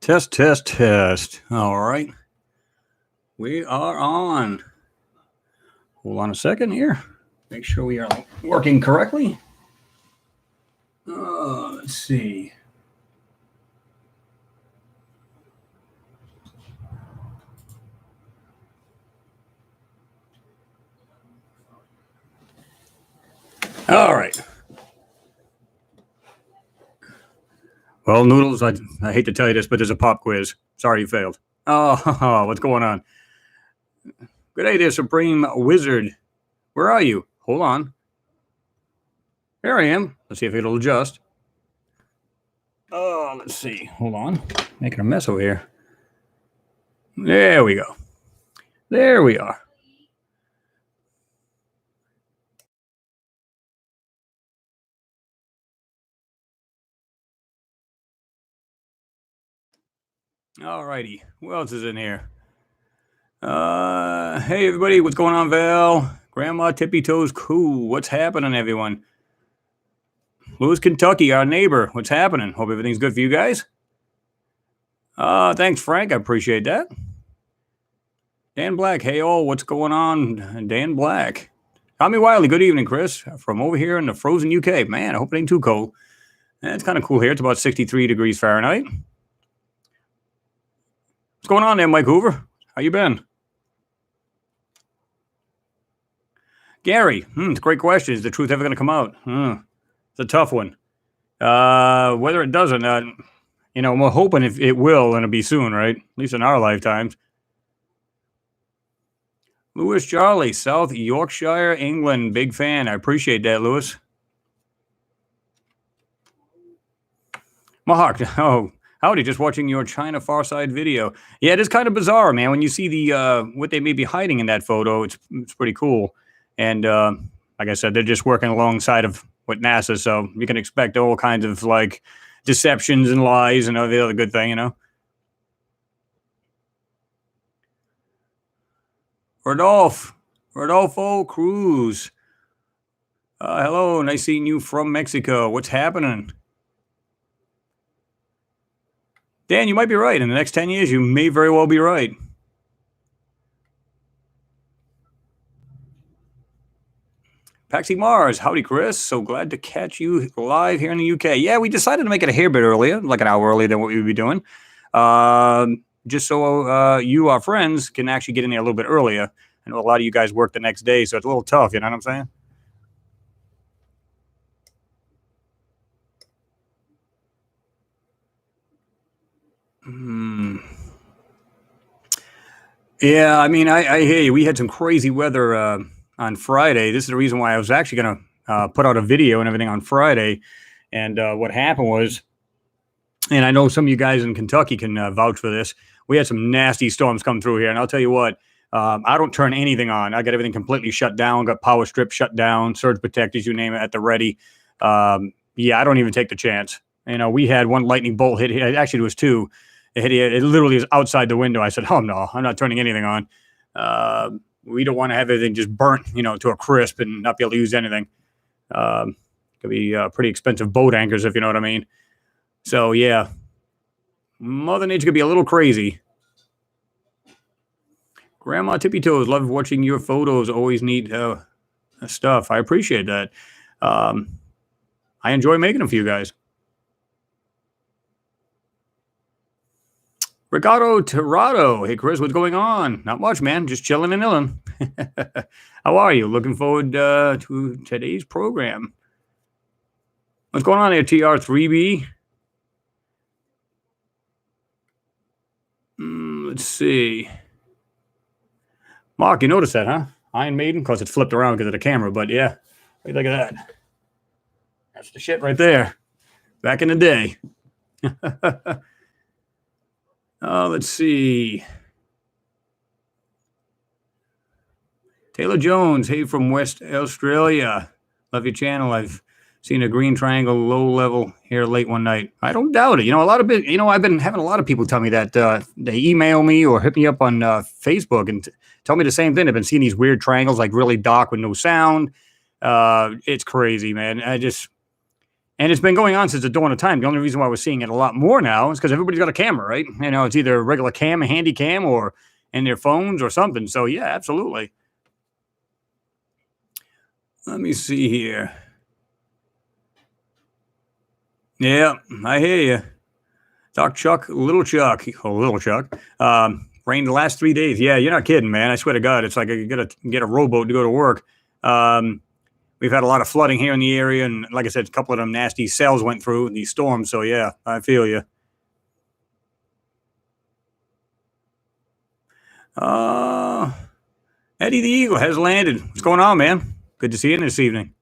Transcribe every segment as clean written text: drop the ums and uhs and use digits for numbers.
Test, test, test. All right. We are on. Hold on a second here. Make sure we are working correctly. Let's see. All right. Well, Noodles, I hate to tell you this, but there's a pop quiz. Sorry you failed. Oh, what's going on? Good day there, Supreme Wizard. Where are you? Hold on. Here I am. Let's see if it'll adjust. Oh, let's see. Hold on. Making a mess over here. There we go. There we are. All righty. Who else is in here? Hey, everybody. What's going on, Val? Grandma Tippy Toes Cool. What's happening, everyone? Louis, Kentucky, our neighbor. What's happening? Hope everything's good for you guys. Thanks, Frank. I appreciate that. Dan Black. Hey, all. What's going on? Dan Black. Tommy Wiley. Good evening, Chris. From over here in the frozen UK. Man, I hope it ain't too cold. It's kind of cool here. It's about 63 degrees Fahrenheit. What's going on there, Mike Hoover? How you been? Gary, it's a great question. Is the truth ever going to come out? It's a tough one. Whether it doesn't, we're hoping if it will, and it'll be soon, right? At least in our lifetimes. Lewis Charlie, South Yorkshire, England. Big fan. I appreciate that, Lewis. Mohawk, howdy, just watching your China Far Side video. Yeah, it is kind of bizarre, man. When you see the what they may be hiding in that photo, it's pretty cool. And like I said, they're just working alongside of with NASA, so you can expect all kinds of like deceptions and lies and all the other good thing, Rodolfo Cruz. Hello, nice seeing you from Mexico. What's happening? Dan, you might be right. In the next 10 years, you may very well be right. Paxi Mars, howdy, Chris. So glad to catch you live here in the UK. Yeah, we decided to make it a hair bit earlier, like an hour earlier than what we would be doing. Just so you, our friends, can actually get in there a little bit earlier. I know a lot of you guys work the next day, so it's a little tough, you know what I'm saying? Yeah, I mean, I hear you. We had some crazy weather on Friday. This is the reason why I was actually going to put out a video and everything on Friday. And what happened was, and I know some of you guys in Kentucky can vouch for this, we had some nasty storms come through here. And I'll tell you what, I don't turn anything on. I got everything completely shut down, got power strip shut down, surge protectors, you name it, at the ready. Yeah, I don't even take the chance. We had one lightning bolt hit here. Actually, it was two. It literally is outside the window. I said, oh, no, I'm not turning anything on. We don't want to have everything just burnt, to a crisp and not be able to use anything. Could be pretty expensive boat anchors, if you know what I mean. So, yeah, Mother Nature could be a little crazy. Grandma Tippy Toes, love watching your photos. Always neat stuff. I appreciate that. I enjoy making them for you guys. Ricardo Tirado. Hey, Chris, what's going on? Not much, man. Just chilling and illin'. How are you? Looking forward to today's program. What's going on there, TR3B? Let's see. Mark, you noticed that, huh? Iron Maiden? Of course, it's flipped around because of the camera, but yeah. Look at that. That's the shit right there. Back in the day. Let's see. Taylor Jones, hey, from West Australia. Love your channel. I've seen a green triangle low level here late one night. I don't doubt it. I've been having a lot of people tell me that they email me or hit me up on Facebook and tell me the same thing. They've been seeing these weird triangles, like really dark with no sound. It's crazy, man. And it's been going on since the dawn of time. The only reason why we're seeing it a lot more now is because everybody's got a camera, right? It's either a regular cam, a handy cam, or in their phones or something. So yeah, absolutely. Let me see here. Yeah, I hear you. Doc Chuck, Little Chuck, Little Chuck. Rained the last 3 days. Yeah, you're not kidding, man. I swear to God, it's like I gotta get a rowboat to go to work. We've had a lot of flooding here in the area, and like I said, a couple of them nasty cells went through these storms. So yeah, I feel you. Eddie the Eagle has landed. What's going on, man? Good to see you this evening.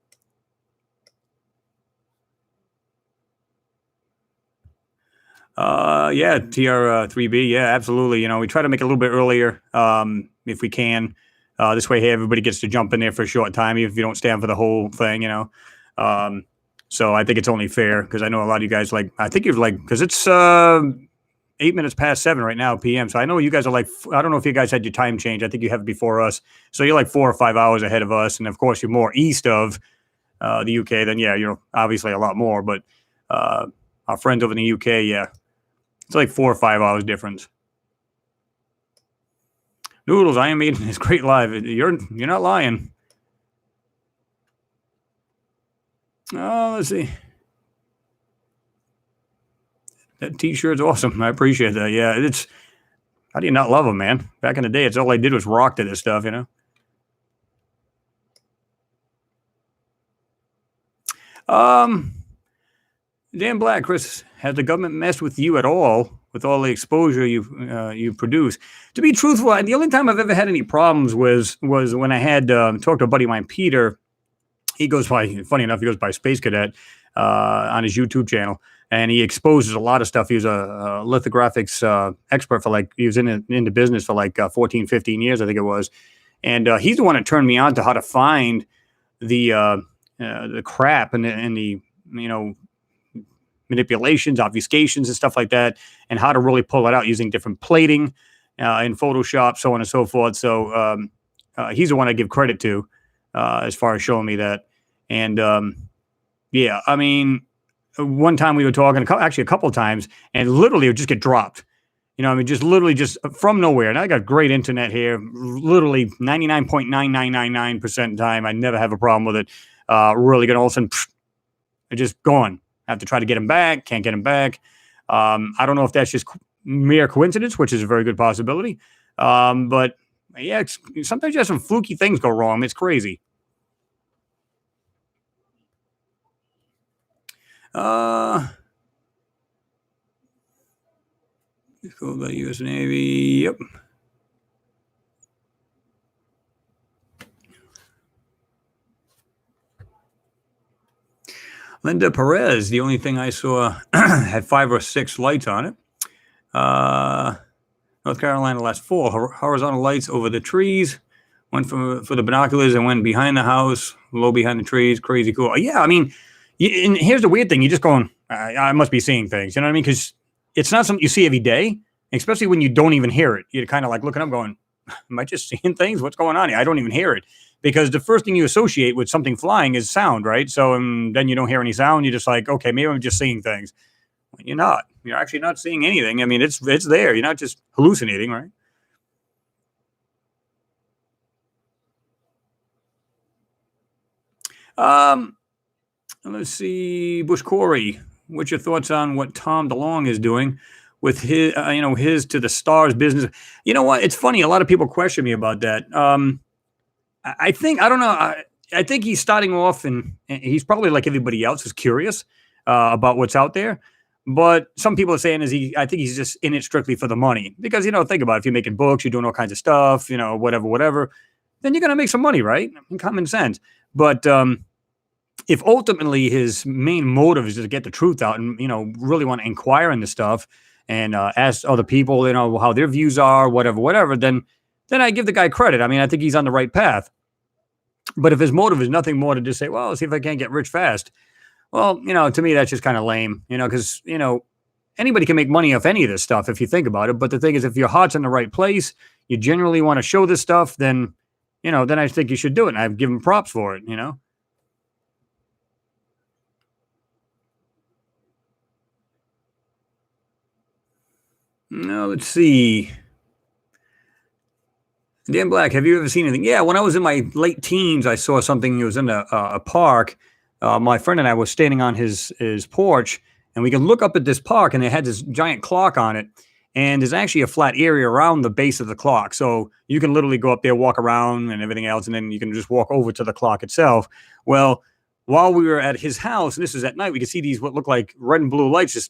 Yeah, TR3B. Yeah, absolutely. We try to make it a little bit earlier if we can. This way, hey, everybody gets to jump in there for a short time, even if you don't stand for the whole thing, So I think it's only fair because I know a lot of you guys I think you're because it's 8 minutes past 7 right now, PM. So I know you guys are I don't know if you guys had your time change. I think you have it before us. So you're 4 or 5 hours ahead of us. And of course, you're more east of the UK, then yeah, you're obviously a lot more. But our friends over in the UK, yeah, it's 4 or 5 hours difference. Noodles, I am eating this great live. You're not lying. Oh, let's see. That T-shirt's awesome. I appreciate that. Yeah, how do you not love them, man? Back in the day, it's all I did was rock to this stuff, Dan Black, Chris, has the government messed with you at all with all the exposure you produce? To be truthful, the only time I've ever had any problems was when I had talked to a buddy of mine, Peter. He goes by, funny enough, he goes by Space Cadet on his YouTube channel, and he exposes a lot of stuff. He was a lithographics expert he was in the business for 14, 15 years, I think it was. And he's the one that turned me on to how to find the crap and the manipulations, obfuscations, and stuff like that, and how to really pull it out using different plating in Photoshop, so on and so forth. So he's the one I give credit to as far as showing me that. And yeah, I mean, one time we were talking, actually a couple of times, and literally it would just get dropped. Just literally just from nowhere. And I got great internet here, literally 99.9999% of the time. I never have a problem with it. Really good. All of a sudden, it's just gone. I have to try to get him back. Can't get him back. I don't know if that's just mere coincidence, which is a very good possibility. But yeah, sometimes you have some fluky things go wrong. It's crazy. Cool by U.S. Navy. Yep. Linda Perez, the only thing I saw had 5 or 6 lights on it. North Carolina last 4 horizontal lights over the trees. One for the binoculars and one behind the house, low behind the trees. Crazy cool. Yeah, I mean, and here's the weird thing. You're just going, I must be seeing things. You know what I mean? Because it's not something you see every day, especially when you don't even hear it. You're kind of looking up going, am I just seeing things? What's going on here? I don't even hear it. Because the first thing you associate with something flying is sound, right? So then you don't hear any sound. You're just okay, maybe I'm just seeing things. Well, you're not. You're actually not seeing anything. I mean, it's there. You're not just hallucinating, right? Let's see. Bush Corey, what's your thoughts on what Tom DeLonge is doing with his, his to the stars business? You know what? It's funny. A lot of people question me about that. I think, I don't know. I think he's starting off and he's probably like everybody else is curious about what's out there. But some people are saying I think he's just in it strictly for the money because, think about it. If you're making books, you're doing all kinds of stuff, whatever, then you're going to make some money, right? Common sense. But if ultimately his main motive is to get the truth out and, really want to inquire into stuff and ask other people, how their views are, whatever, then I give the guy credit. I mean, I think he's on the right path. But if his motive is nothing more to just say, well, let's see if I can't get rich fast. Well, to me, that's just kind of lame, because, anybody can make money off any of this stuff if you think about it. But the thing is, if your heart's in the right place, you genuinely want to show this stuff, then I think you should do it. And I've given props for it, Now, let's see. Dan Black, have you ever seen anything? Yeah, when I was in my late teens, I saw something. It was in a park. My friend and I were standing on his porch, and we could look up at this park, and it had this giant clock on it. And there's actually a flat area around the base of the clock, so you can literally go up there, walk around, and everything else, and then you can just walk over to the clock itself. Well, while we were at his house, and this was at night, we could see these what looked like red and blue lights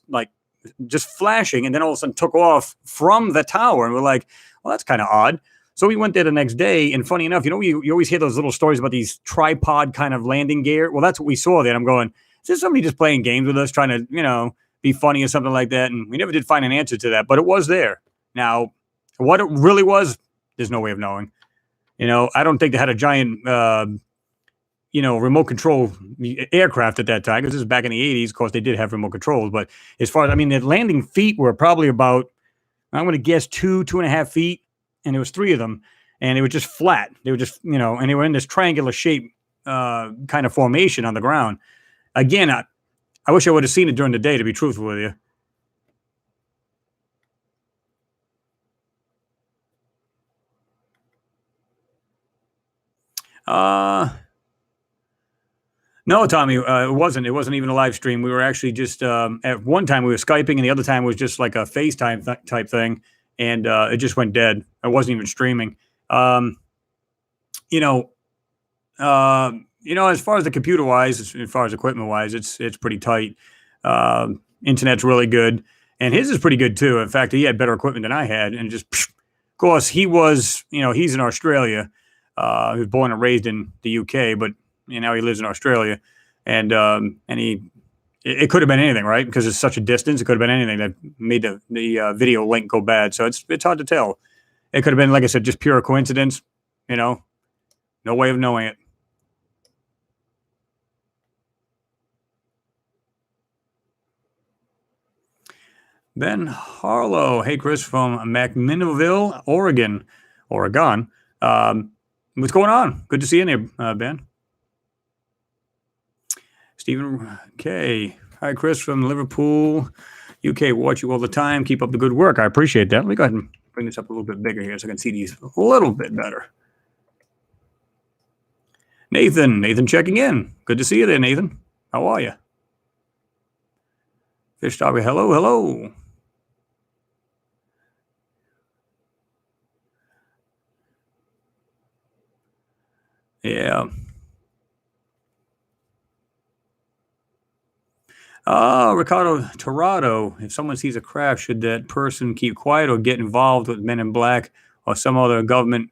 just flashing, and then all of a sudden took off from the tower, and we're like, well, that's kind of odd. So we went there the next day, and funny enough, you always hear those little stories about these tripod kind of landing gear. Well, that's what we saw there. I'm going, is this somebody just playing games with us, trying to, be funny or something like that? And we never did find an answer to that, but it was there. Now, what it really was, there's no way of knowing. I don't think they had a giant, remote control aircraft at that time, because this is back in the 80s. Of course, they did have remote controls, but as far as, the landing feet were probably about, I'm going to guess 2.5 feet. And there was 3 of them, and they were just flat. They were just, and they were in this triangular shape kind of formation on the ground. Again, I wish I would have seen it during the day, to be truthful with you. No, Tommy, it wasn't. It wasn't even a live stream. We were actually just at one time we were Skyping, and the other time was just like a FaceTime type thing, and it just went dead. It wasn't even streaming. As far as the computer wise, as far as equipment wise, it's pretty tight. Internet's really good, and his is pretty good too. In fact, he had better equipment than I had, and just, of course, he was, he's in Australia. He was born and raised in the UK, but now he lives in Australia, and it could have been anything, right? Because it's such a distance, it could have been anything that made the video link go bad. So it's hard to tell. It could have been, like I said, just pure coincidence. No way of knowing it. Ben Harlow. Hey, Chris from McMinnville, Oregon. What's going on? Good to see you in there, Ben. Stephen K. Hi, Chris from Liverpool, UK. Watch you all the time. Keep up the good work. I appreciate that. Let me go ahead and bring this up a little bit bigger here so I can see these a little bit better. Nathan checking in. Good to see you there, Nathan. How are you? Fish Dogger, hello. Yeah. Ricardo Torado. If someone sees a craft, should that person keep quiet or get involved with Men in Black or some other government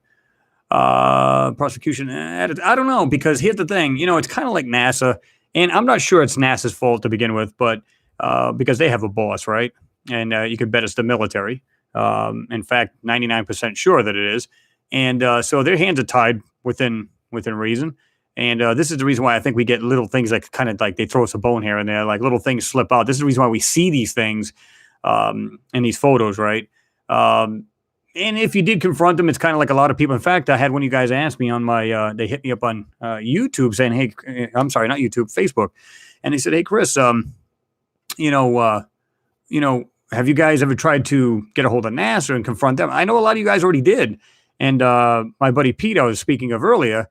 prosecution? I don't know, because here's the thing. It's kind of like NASA, and I'm not sure it's NASA's fault to begin with, but because they have a boss, right? And you could bet it's the military. In fact, 99% sure that it is. And so their hands are tied within reason. And this is the reason why I think we get little things like kind of like they throw us a bone here and there, like little things slip out. This is the reason why we see these things in these photos, right? And if you did confront them, it's kind of like a lot of people. In fact, I had one of you guys ask me on my, they hit me up on YouTube saying, hey, I'm sorry, not YouTube, Facebook. And they said, hey, Chris, have you guys ever tried to get a hold of NASA and confront them? I know a lot of you guys already did. And my buddy Pete, I was speaking of earlier,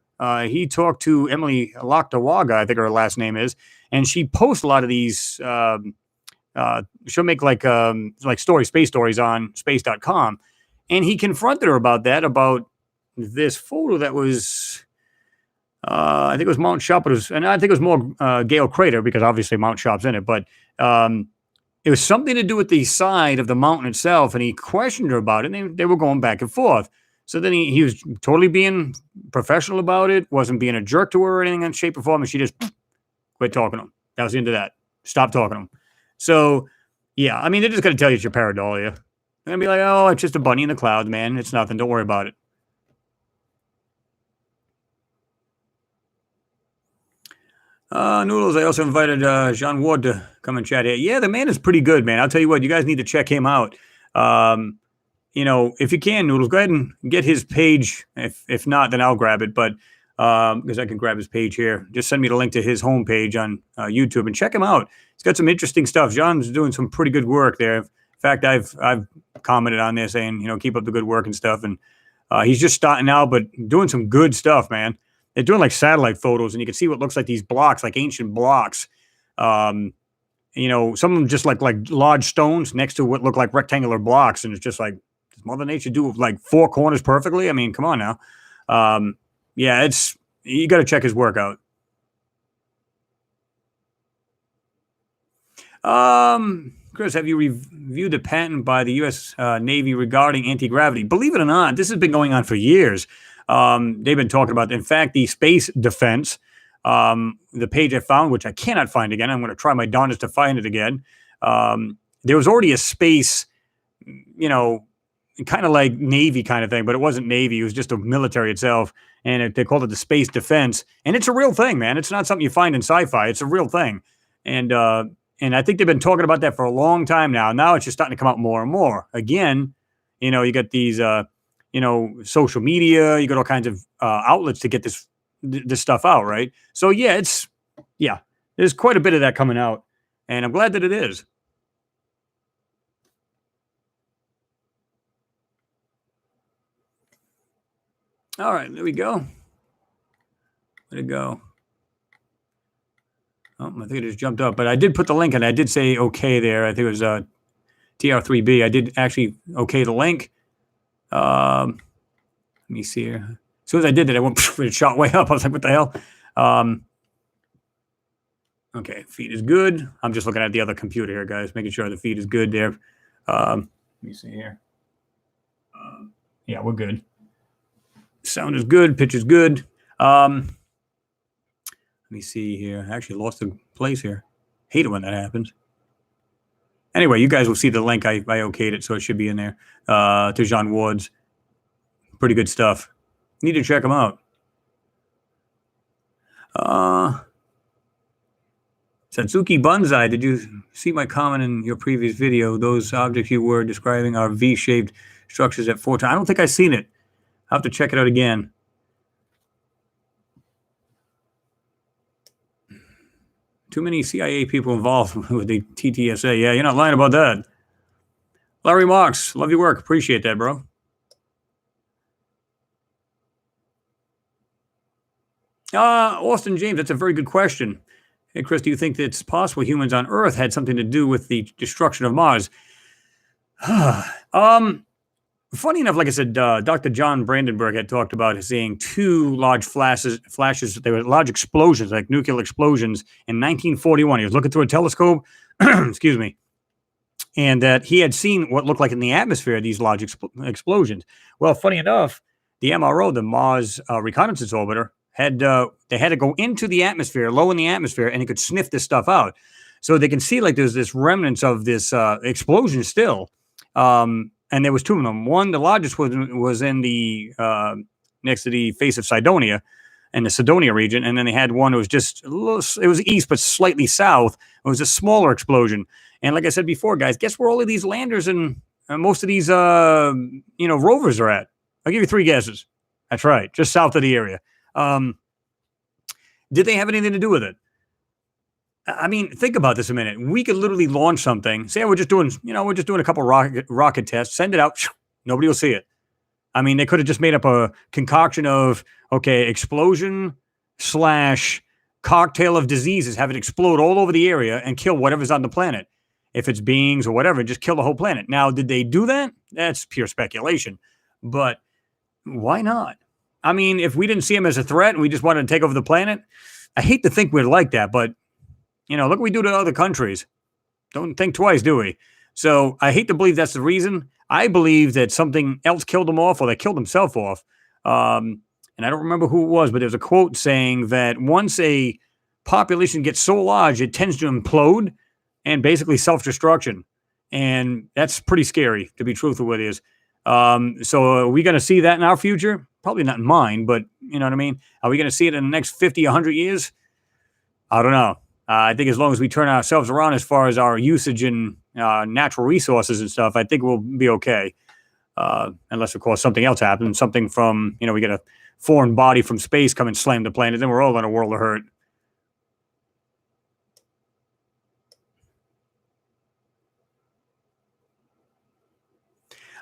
he talked to Emily Laktawaga, I think her last name is, and she posts a lot of these. She'll make like space stories on space.com. And he confronted her about this photo that was, I think it was Mount Sharp, and I think it was more Gale Crater, because obviously Mount Sharp's in it, but it was something to do with the side of the mountain itself, and he questioned her about it, and they were going back and forth. So then he was totally being professional about it, wasn't being a jerk to her or anything in shape or form, and she just quit talking to him. That was the end of that. Stop talking to him. So, yeah, I mean, they're just going to tell you it's your pareidolia. They're going to be like, oh, it's just a bunny in the clouds, man. It's nothing. Don't worry about it. Noodles, I also invited Jean Ward to come and chat here. Yeah, the man is pretty good, man. I'll tell you what, you guys need to check him out. If you can, Noodles, go ahead and get his page. If not, then I'll grab it. But because I can grab his page here. Just send me the link to his homepage on YouTube and check him out. He's got some interesting stuff. John's doing some pretty good work there. In fact, I've commented on there saying, keep up the good work and stuff. And he's just starting out, but doing some good stuff, man. They're doing like satellite photos, and you can see what looks like these blocks, like ancient blocks. Some of them just like large stones next to what look like rectangular blocks, and it's just like, does Mother Nature do like four corners perfectly? I mean, come on now. Yeah, you got to check his work out. Chris, have you reviewed the patent by the U.S. Navy regarding anti-gravity? Believe it or not, this has been going on for years. They've been talking about, in fact, the space defense. The page I found, which I cannot find again, I'm going to try my darndest to find it again. There was already a space, kind of like Navy kind of thing, but it wasn't Navy. It was just a military itself. And they called it the space defense. And it's a real thing, man. It's not something you find in sci-fi. It's a real thing. And I think they've been talking about that for a long time now. Now it's just starting to come out more and more. Again, you got these, social media. You got all kinds of outlets to get this stuff out, right? So there's quite a bit of that coming out, and I'm glad that it is. All right, there we go. Where'd it go? Oh, I think it just jumped up, but I did put the link in. I did say okay there. I think it was TR3B. I did actually okay the link. Let me see here. As soon as I did that, it shot way up. I was like, what the hell? Okay, feed is good. I'm just looking at the other computer here, guys, making sure the feed is good there. Let me see here. Yeah, we're good. Sound is good. Pitch is good. Let me see here. I actually lost the place here. Hate it when that happens. Anyway, you guys will see the link. I okayed it, so it should be in there. To John Ward's. Pretty good stuff. Need to check them out. Satsuki Banzai, did you see my comment in your previous video? Those objects you were describing are V-shaped structures at 4 times. I don't think I've seen it. I'll have to check it out again. Too many CIA people involved with the TTSA. Yeah, you're not lying about that. Larry Marks, love your work. Appreciate that, bro. Austin James, that's a very good question. Hey, Chris, do you think that it's possible humans on Earth had something to do with the destruction of Mars? Funny enough, like I said, Dr. John Brandenburg had talked about seeing 2 large flashes. They were large explosions, like nuclear explosions, in 1941. He was looking through a telescope, excuse me, and that he had seen what looked like in the atmosphere these large explosions. Well, funny enough, the MRO, the Mars Reconnaissance Orbiter, they had to go into the atmosphere, low in the atmosphere, and it could sniff this stuff out. So they can see like there's this remnants of this explosion still. And there was 2 of them. One, the largest was in the next to the face of Cydonia, in the Cydonia region, and then they had one that was just a little, it was east but slightly south. It was a smaller explosion. And like I said before, guys, guess where all of these landers and most of these rovers are at? I'll give you 3 guesses. That's right, just south of the area. Did they have anything to do with it? I mean, think about this a minute. We could literally launch something. Say we're just doing a couple rocket tests. Send it out. Nobody will see it. I mean, they could have just made up a concoction of explosion / cocktail of diseases. Have it explode all over the area and kill whatever's on the planet. If it's beings or whatever, just kill the whole planet. Now, did they do that? That's pure speculation. But why not? I mean, if we didn't see them as a threat and we just wanted to take over the planet, I hate to think we're like that, but look what we do to other countries. Don't think twice, do we? So I hate to believe that's the reason. I believe that something else killed them off, or they killed themselves off. And I don't remember who it was, but there's a quote saying that once a population gets so large, it tends to implode and basically self-destruction. And that's pretty scary, to be truthful with you. So are we going to see that in our future? Probably not in mine, but you know what I mean? Are we going to see it in the next 50, 100 years? I don't know. I think as long as we turn ourselves around as far as our usage in natural resources and stuff, I think we'll be okay. Unless, of course, something else happens. Something from, we get a foreign body from space come and slam the planet, then we're all in a world of hurt.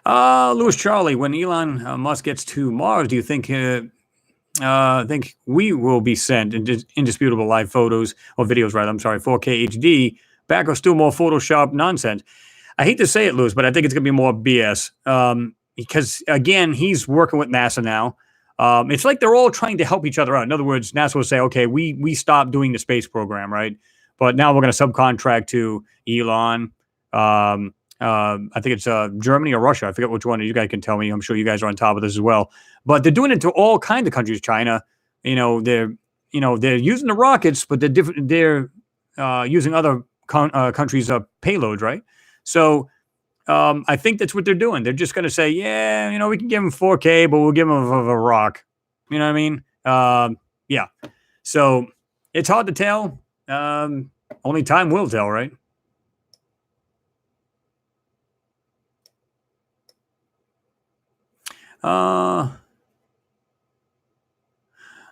Lewis Charlie, when Elon Musk gets to Mars, do you think we will be sent indisputable live photos or videos, rather? I'm sorry, 4K HD back, or still more Photoshop nonsense? I hate to say it, Lewis, but I think it's going to be more BS. Because again, he's working with NASA now. It's like they're all trying to help each other out. In other words, NASA will say, "Okay, we stopped doing the space program, right? But now we're going to subcontract to Elon." I think it's Germany or Russia. I forget which one. You guys can tell me. I'm sure you guys are on top of this as well. But they're doing it to all kinds of countries. China, they're they're using the rockets, but they're different. They're using other countries' payloads, right? So I think that's what they're doing. They're just going to say, yeah, we can give them 4K, but we'll give them a rock. You know what I mean? Yeah. So it's hard to tell. Only time will tell, right?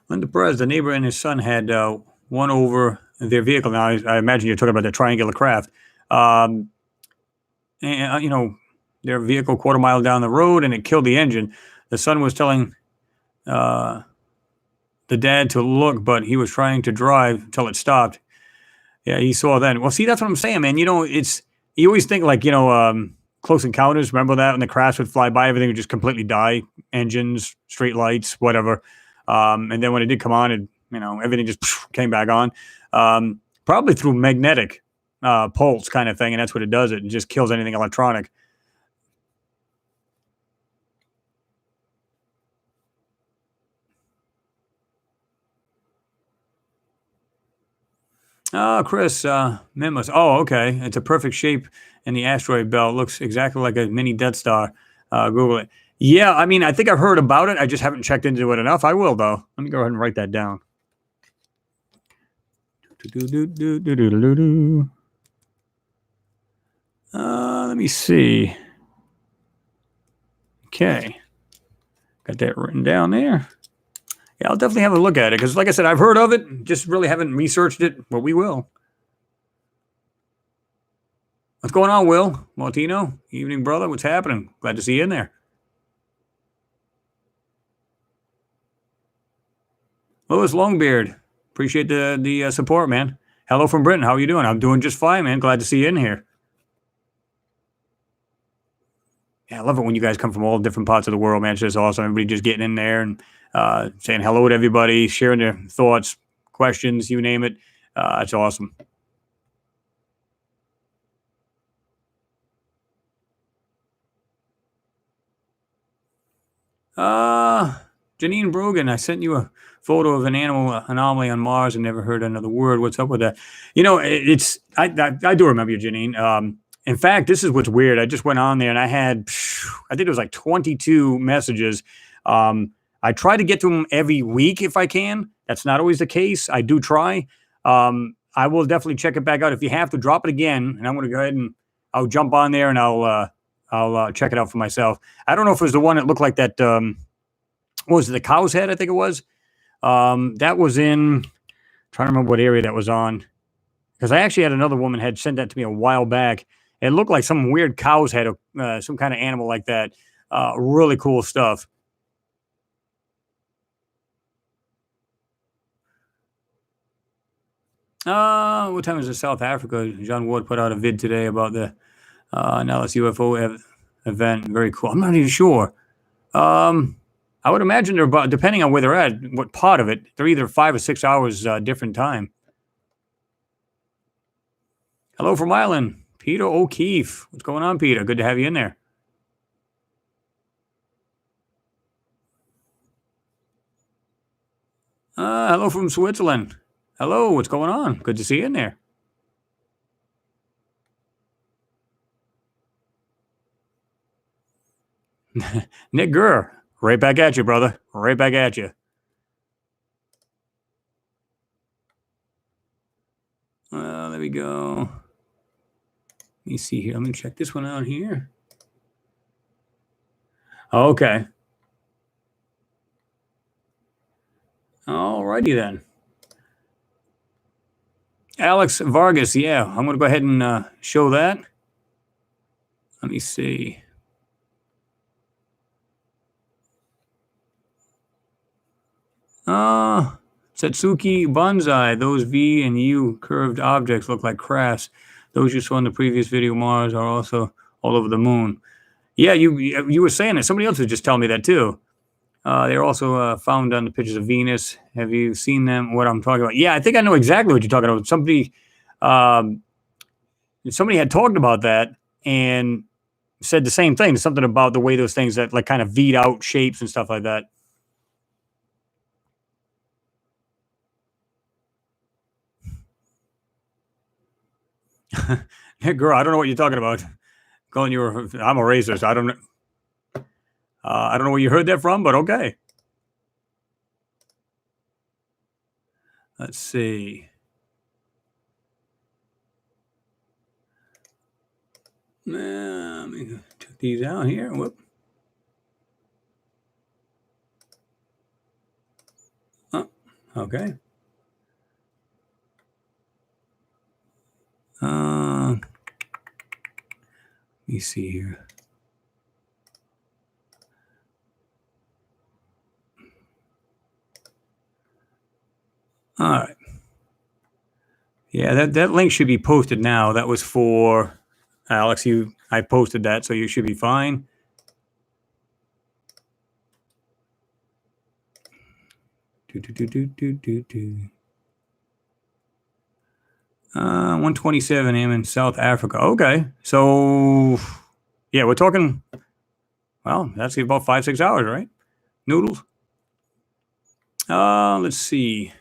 Linda Perez, the neighbor and his son had won over their vehicle. Now, I imagine you're talking about the triangular craft. And, their vehicle quarter mile down the road, and it killed the engine. The son was telling the dad to look, but he was trying to drive until it stopped. Yeah, he saw that. Well, see, that's what I'm saying, man. You always think like, Close Encounters. Remember that when the crash would fly by, everything would just completely die. Engines, street lights, whatever. And then when it did come on, everything just came back on. Probably through magnetic pulse kind of thing, and that's what it does. It just kills anything electronic. Oh, Chris, Mimos. Oh, okay. It's a perfect shape in the asteroid belt. Looks exactly like a mini Death Star. Google it. Yeah, I mean, I think I've heard about it. I just haven't checked into it enough. I will, though. Let me go ahead and write that down. Let me see. Okay. Got that written down there. Yeah, I'll definitely have a look at it because, like I said, I've heard of it. Just really haven't researched it, but we will. What's going on, Will? Martino? Evening, brother. What's happening? Glad to see you in there. Louis Longbeard. Appreciate the support, man. Hello from Britain. How are you doing? I'm doing just fine, man. Glad to see you in here. Yeah, I love it when you guys come from all different parts of the world, man. It's just awesome. Everybody just getting in there and saying hello to everybody, sharing their thoughts, questions, you name it. It's awesome. Janine Brogan, I sent you a photo of an animal anomaly on Mars and never heard another word. What's up with that? I do remember you, Janine. In fact, this is what's weird. I just went on there and I think it was like 22 messages. I try to get to them every week if I can. That's not always the case. I do try. I will definitely check it back out. If you have to, drop it again, and I'm going to go ahead and I'll jump on there and I'll check it out for myself. I don't know if it was the one that looked like that. What was it? The cow's head, I think it was. That was in. Trying to remember what area that was on, because I actually had another woman had sent that to me a while back. It looked like some weird cow's head, some kind of animal like that. Really cool stuff. What time is it? South Africa. John Ward put out a vid today about the Nellis UFO event. Very cool. I'm not even sure. I would imagine they're about, depending on where they're at, what part of it, they're either 5 or 6 hours different time. Hello from Ireland, Peter O'Keefe. What's going on, Peter? Good to have you in there. Hello from Switzerland. Hello, what's going on? Good to see you in there. Nick Gurr, right back at you, brother. Right back at you. There we go. Let me see here. I'm going to check this one out here. Okay. All righty then. Alex Vargas, yeah. I'm going to go ahead and show that. Let me see. Satsuki Banzai. Those V and U curved objects look like crafts. Those you saw in the previous video, Mars, are also all over the moon. Yeah, you were saying that. Somebody else was just telling me that too. They're also found on the pictures of Venus. Have you seen them? What I'm talking about? Yeah, I think I know exactly what you're talking about. Um, somebody had talked about that and said the same thing. Something about the way those things that like kind of V'd out shapes and stuff like that. Hey, girl, I don't know what you're talking about. Calling you, I'm a racist. I don't know where you heard that from, but okay. Let's see. Let me check these out here. Whoop. Oh, okay. Let me see here. All right. Yeah, that link should be posted now. That was for Alex. I posted that, so you should be fine. Do, do, do, do, do, do, do. 1:27 a.m. in South Africa. Okay, so yeah, we're talking. Well, that's about 5-6 hours, right? Noodles. Let's see.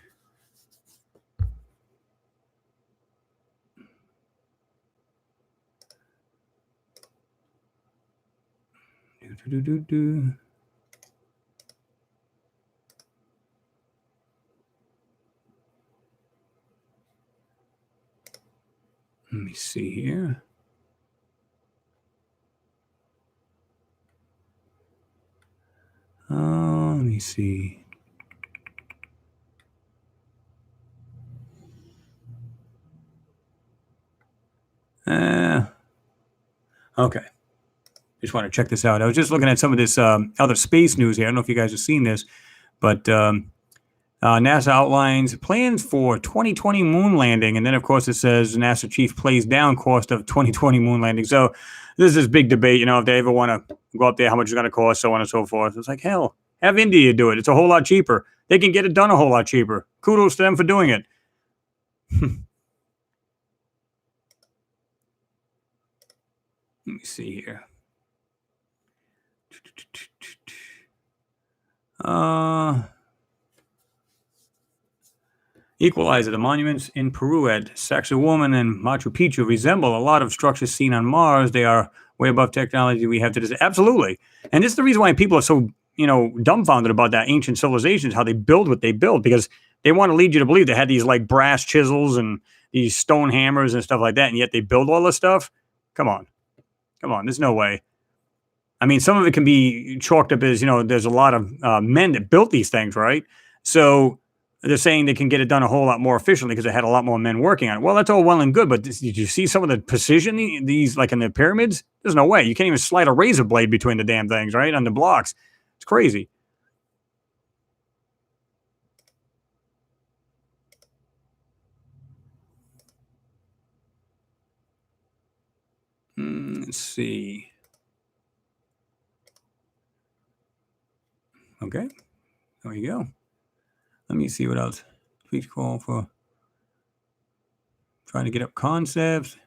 Do, do, do, do. Let me see here. Let me see. Okay. Just want to check this out. I was just looking at some of this other space news here. I don't know if you guys have seen this, but NASA outlines plans for 2020 moon landing. And then, of course, it says NASA chief plays down cost of 2020 moon landing. So there's this big debate, if they ever want to go up there, how much it's going to cost, so on and so forth. It's like, hell, have India do it. It's a whole lot cheaper. They can get it done a whole lot cheaper. Kudos to them for doing it. Let me see here. Equalizer. The monuments in Peru at Sacsayhuaman and Machu Picchu resemble a lot of structures seen on Mars. They are way above technology we have today. Absolutely. And this is the reason why people are so, dumbfounded about that ancient civilizations, how they build what they build, because they want to lead you to believe they had these like brass chisels and these stone hammers and stuff like that. And yet they build all this stuff. Come on. There's no way. I mean, some of it can be chalked up as, there's a lot of men that built these things, right? So they're saying they can get it done a whole lot more efficiently because they had a lot more men working on it. Well, that's all well and good, but did you see some of the precision these like in the pyramids? There's no way. You can't even slide a razor blade between the damn things, right? On the blocks. It's crazy. Let's see. Okay. There you go. Let me see what else. Please call for trying to get up concepts.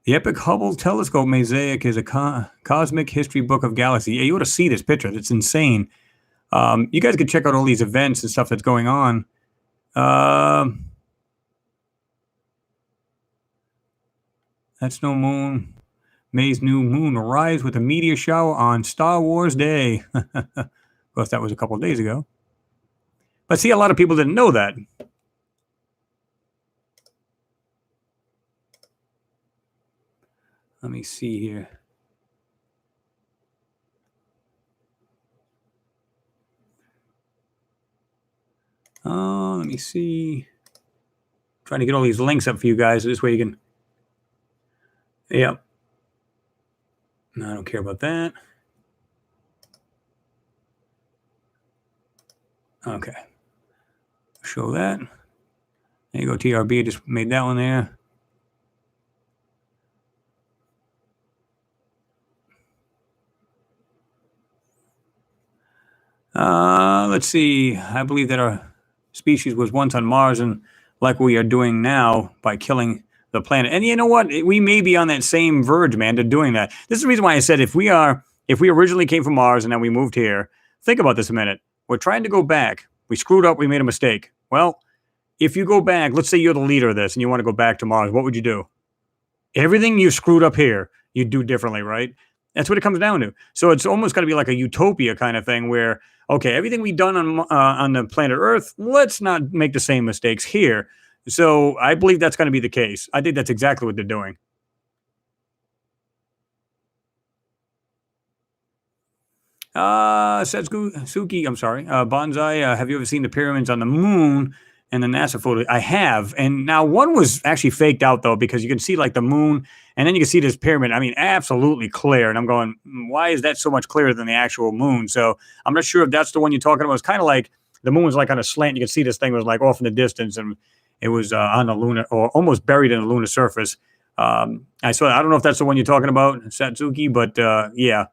The epic Hubble telescope Mosaic is a cosmic history book of galaxy. Yeah, you ought to see this picture. It's insane. You guys could check out all these events and stuff that's going on. That's no moon. May's new moon arrives with a meteor shower on Star Wars Day. Of course, that was a couple of days ago. But see, a lot of people didn't know that. Let me see here. Let me see. Trying to get all these links up for you guys. So this way you can. Yep. No, I don't care about that. Okay. Show that. There you go, TRB. Just made that one there. Let's see. I believe that our species was once on Mars, and like we are doing now by killing the planet. And you know what? We may be on that same verge, man, to doing that. This is the reason why I said if we originally came from Mars and then we moved here, think about this a minute. We're trying to go back. We screwed up. We made a mistake. Well, if you go back, let's say you're the leader of this and you want to go back to Mars, what would you do? Everything you screwed up here, you'd do differently, right? That's what it comes down to. So it's almost got to be like a utopia kind of thing where, okay, everything we've done on the planet Earth, let's not make the same mistakes here. So I believe that's going to be the case. I think that's exactly what they're doing. Suki, I'm sorry. Bonsai, have you ever seen the pyramids on the moon and the NASA photo? I have. And now one was actually faked out, though, because you can see like the moon and then you can see this pyramid. I mean, absolutely clear. And I'm going, why is that so much clearer than the actual moon? So I'm not sure if that's the one you're talking about. It's kind of like the moon was like on a slant. You can see this thing was like off in the distance and it was on the lunar or almost buried in the lunar surface. I don't know if that's the one you're talking about, Satsuki, but yeah.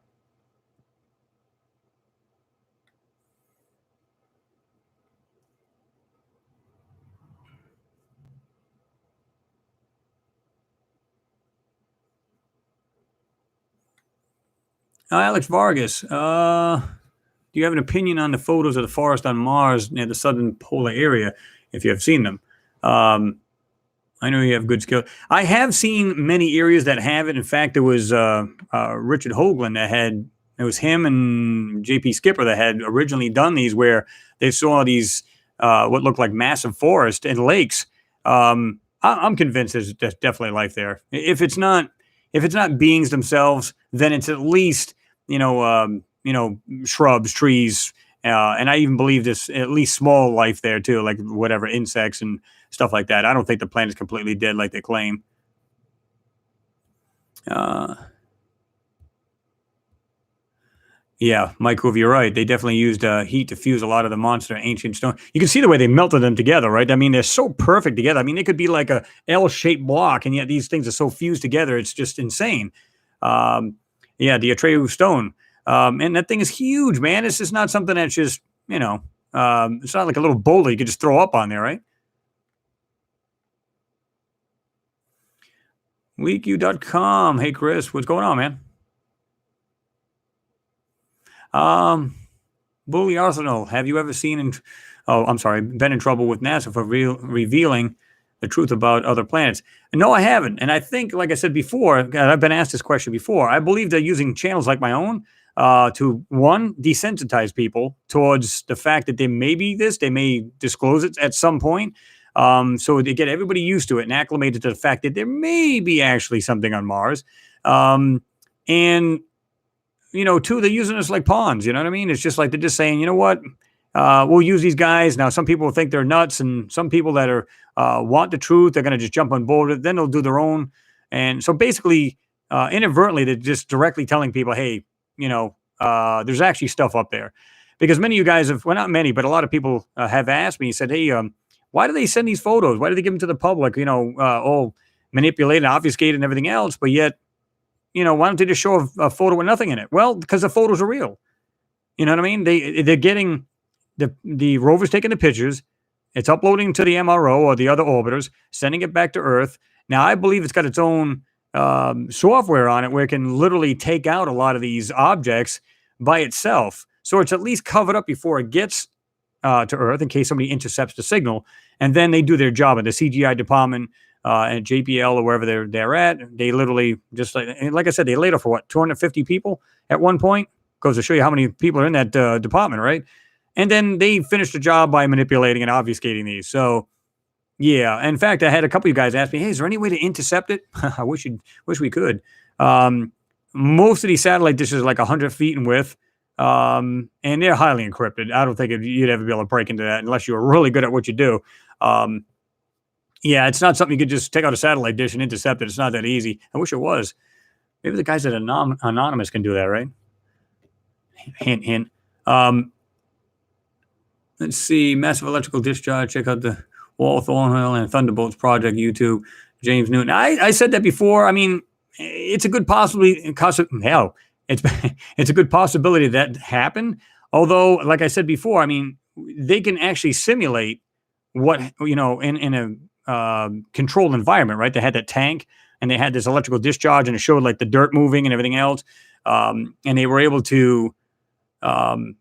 Alex Vargas, do you have an opinion on the photos of the forest on Mars near the southern polar area, if you have seen them? I know you have good skill. I have seen many areas that have it. In fact, there was Richard Hoagland that had, it was him and JP Skipper that had originally done these where they saw these, what looked like massive forest and lakes. I'm convinced there's definitely life there. If it's not beings themselves, then it's at least shrubs, trees, and I even believe there's at least small life there too, like whatever insects and stuff like that. I don't think the planet's completely dead like they claim. Yeah, Michael, you're right. They definitely used heat to fuse a lot of the monster ancient stone. You can see the way they melted them together, right? I mean, they're so perfect together. I mean, they could be like a L-shaped block, and yet these things are so fused together. It's just insane. Yeah, the Atreyu stone. And that thing is huge, man. It's just not something that's just, it's not like a little boulder you could just throw up on there, right? Leaku.com. Hey, Chris, what's going on, man? Bully Arsenal, have you ever been in trouble with NASA for revealing the truth about other planets? No, I haven't. And I think, like I said before, I've been asked this question before. I believe they're using channels like my own to, one, desensitize people towards the fact that there may be this, they may disclose it at some point. So they get everybody used to it and acclimated to the fact that there may be actually something on Mars. And two, they're using us like pawns. You know what I mean? It's just like they're just saying, you know what? We'll use these guys. Now, some people think they're nuts, and some people that are want the truth, they're going to just jump on board. Then they'll do their own. And so basically, inadvertently, they're just directly telling people, hey, there's actually stuff up there. Because many of you guys have, well, not many, but a lot of people have asked me, said, hey, why do they send these photos? Why do they give them to the public, all manipulated, obfuscated, and everything else? But yet, why don't they just show a photo with nothing in it? Well, because the photos are real. You know what I mean? They're getting the rover's taking the pictures. It's uploading to the MRO or the other orbiters, sending it back to Earth. Now, I believe it's got its own software on it where it can literally take out a lot of these objects by itself. So it's at least covered up before it gets to Earth in case somebody intercepts the signal. And then they do their job in the CGI department. At JPL or wherever they're at, they literally just like I said, they laid off for what 250 people at one point. Goes to show you how many people are in that department, right? And then they finished the job by manipulating and obfuscating these. So, yeah. In fact, I had a couple of you guys ask me, "Hey, is there any way to intercept it?" I wish we could. Most of these satellite dishes are like 100 feet in width, and they're highly encrypted. I don't think you'd ever be able to break into that unless you were really good at what you do. Yeah, it's not something you could just take out a satellite dish and intercept it. It's not that easy. I wish it was. Maybe the guys at Anonymous can do that, right? Hint, hint. Let's see. Massive electrical discharge. Check out the Wall Thornhill and Thunderbolts Project YouTube. James Newton. I said that before. I mean, it's a good possibility. Hell, it's it's a good possibility that happened. Although, like I said before, I mean, they can actually simulate what in a controlled environment, right? They had that tank and they had this electrical discharge, and it showed like the dirt moving and everything else, and they were able to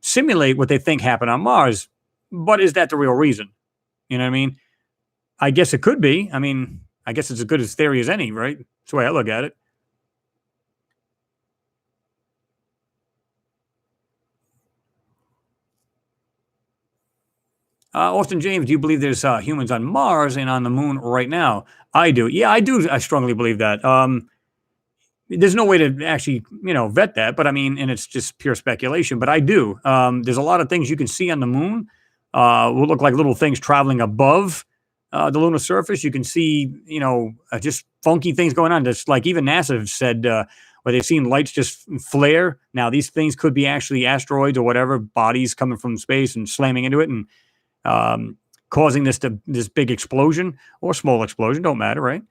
simulate what they think happened on Mars. But is that the real reason? You know what I mean? I guess it could be. I mean, I guess it's as good as theory as any, right? That's the way I look at it. Austin James, do you believe there's humans on Mars and on the moon right now? I do. Yeah, I do. I strongly believe that. There's no way to actually, vet that, but I mean, and it's just pure speculation, but I do. There's a lot of things you can see on the moon. Will look like little things traveling above the lunar surface. You can see, just funky things going on. Just like even NASA have said, where they've seen lights just flare. Now, these things could be actually asteroids or whatever, bodies coming from space and slamming into it and causing this big explosion or small explosion. Don't matter, right?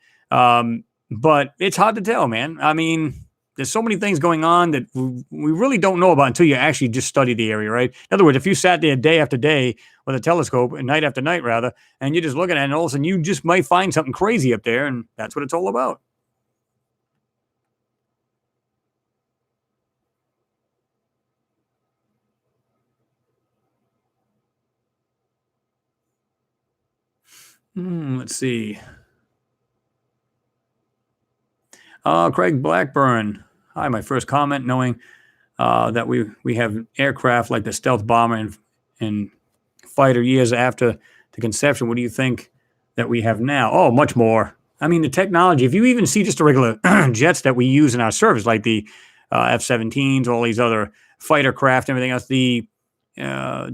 But it's hard to tell, man. I mean, there's so many things going on that we really don't know about until you actually just study the area, right? In other words, if you sat there day after day with a telescope, and night after night, rather, and you're just looking at it, and all of a sudden you just might find something crazy up there, and that's what it's all about. Let's see. Craig Blackburn. Hi, my first comment, knowing that we have aircraft like the stealth bomber and fighter years after the conception. What do you think that we have now? Oh, much more. I mean, the technology, if you even see just the regular jets that we use in our service, like the F-17s, all these other fighter craft, everything else, the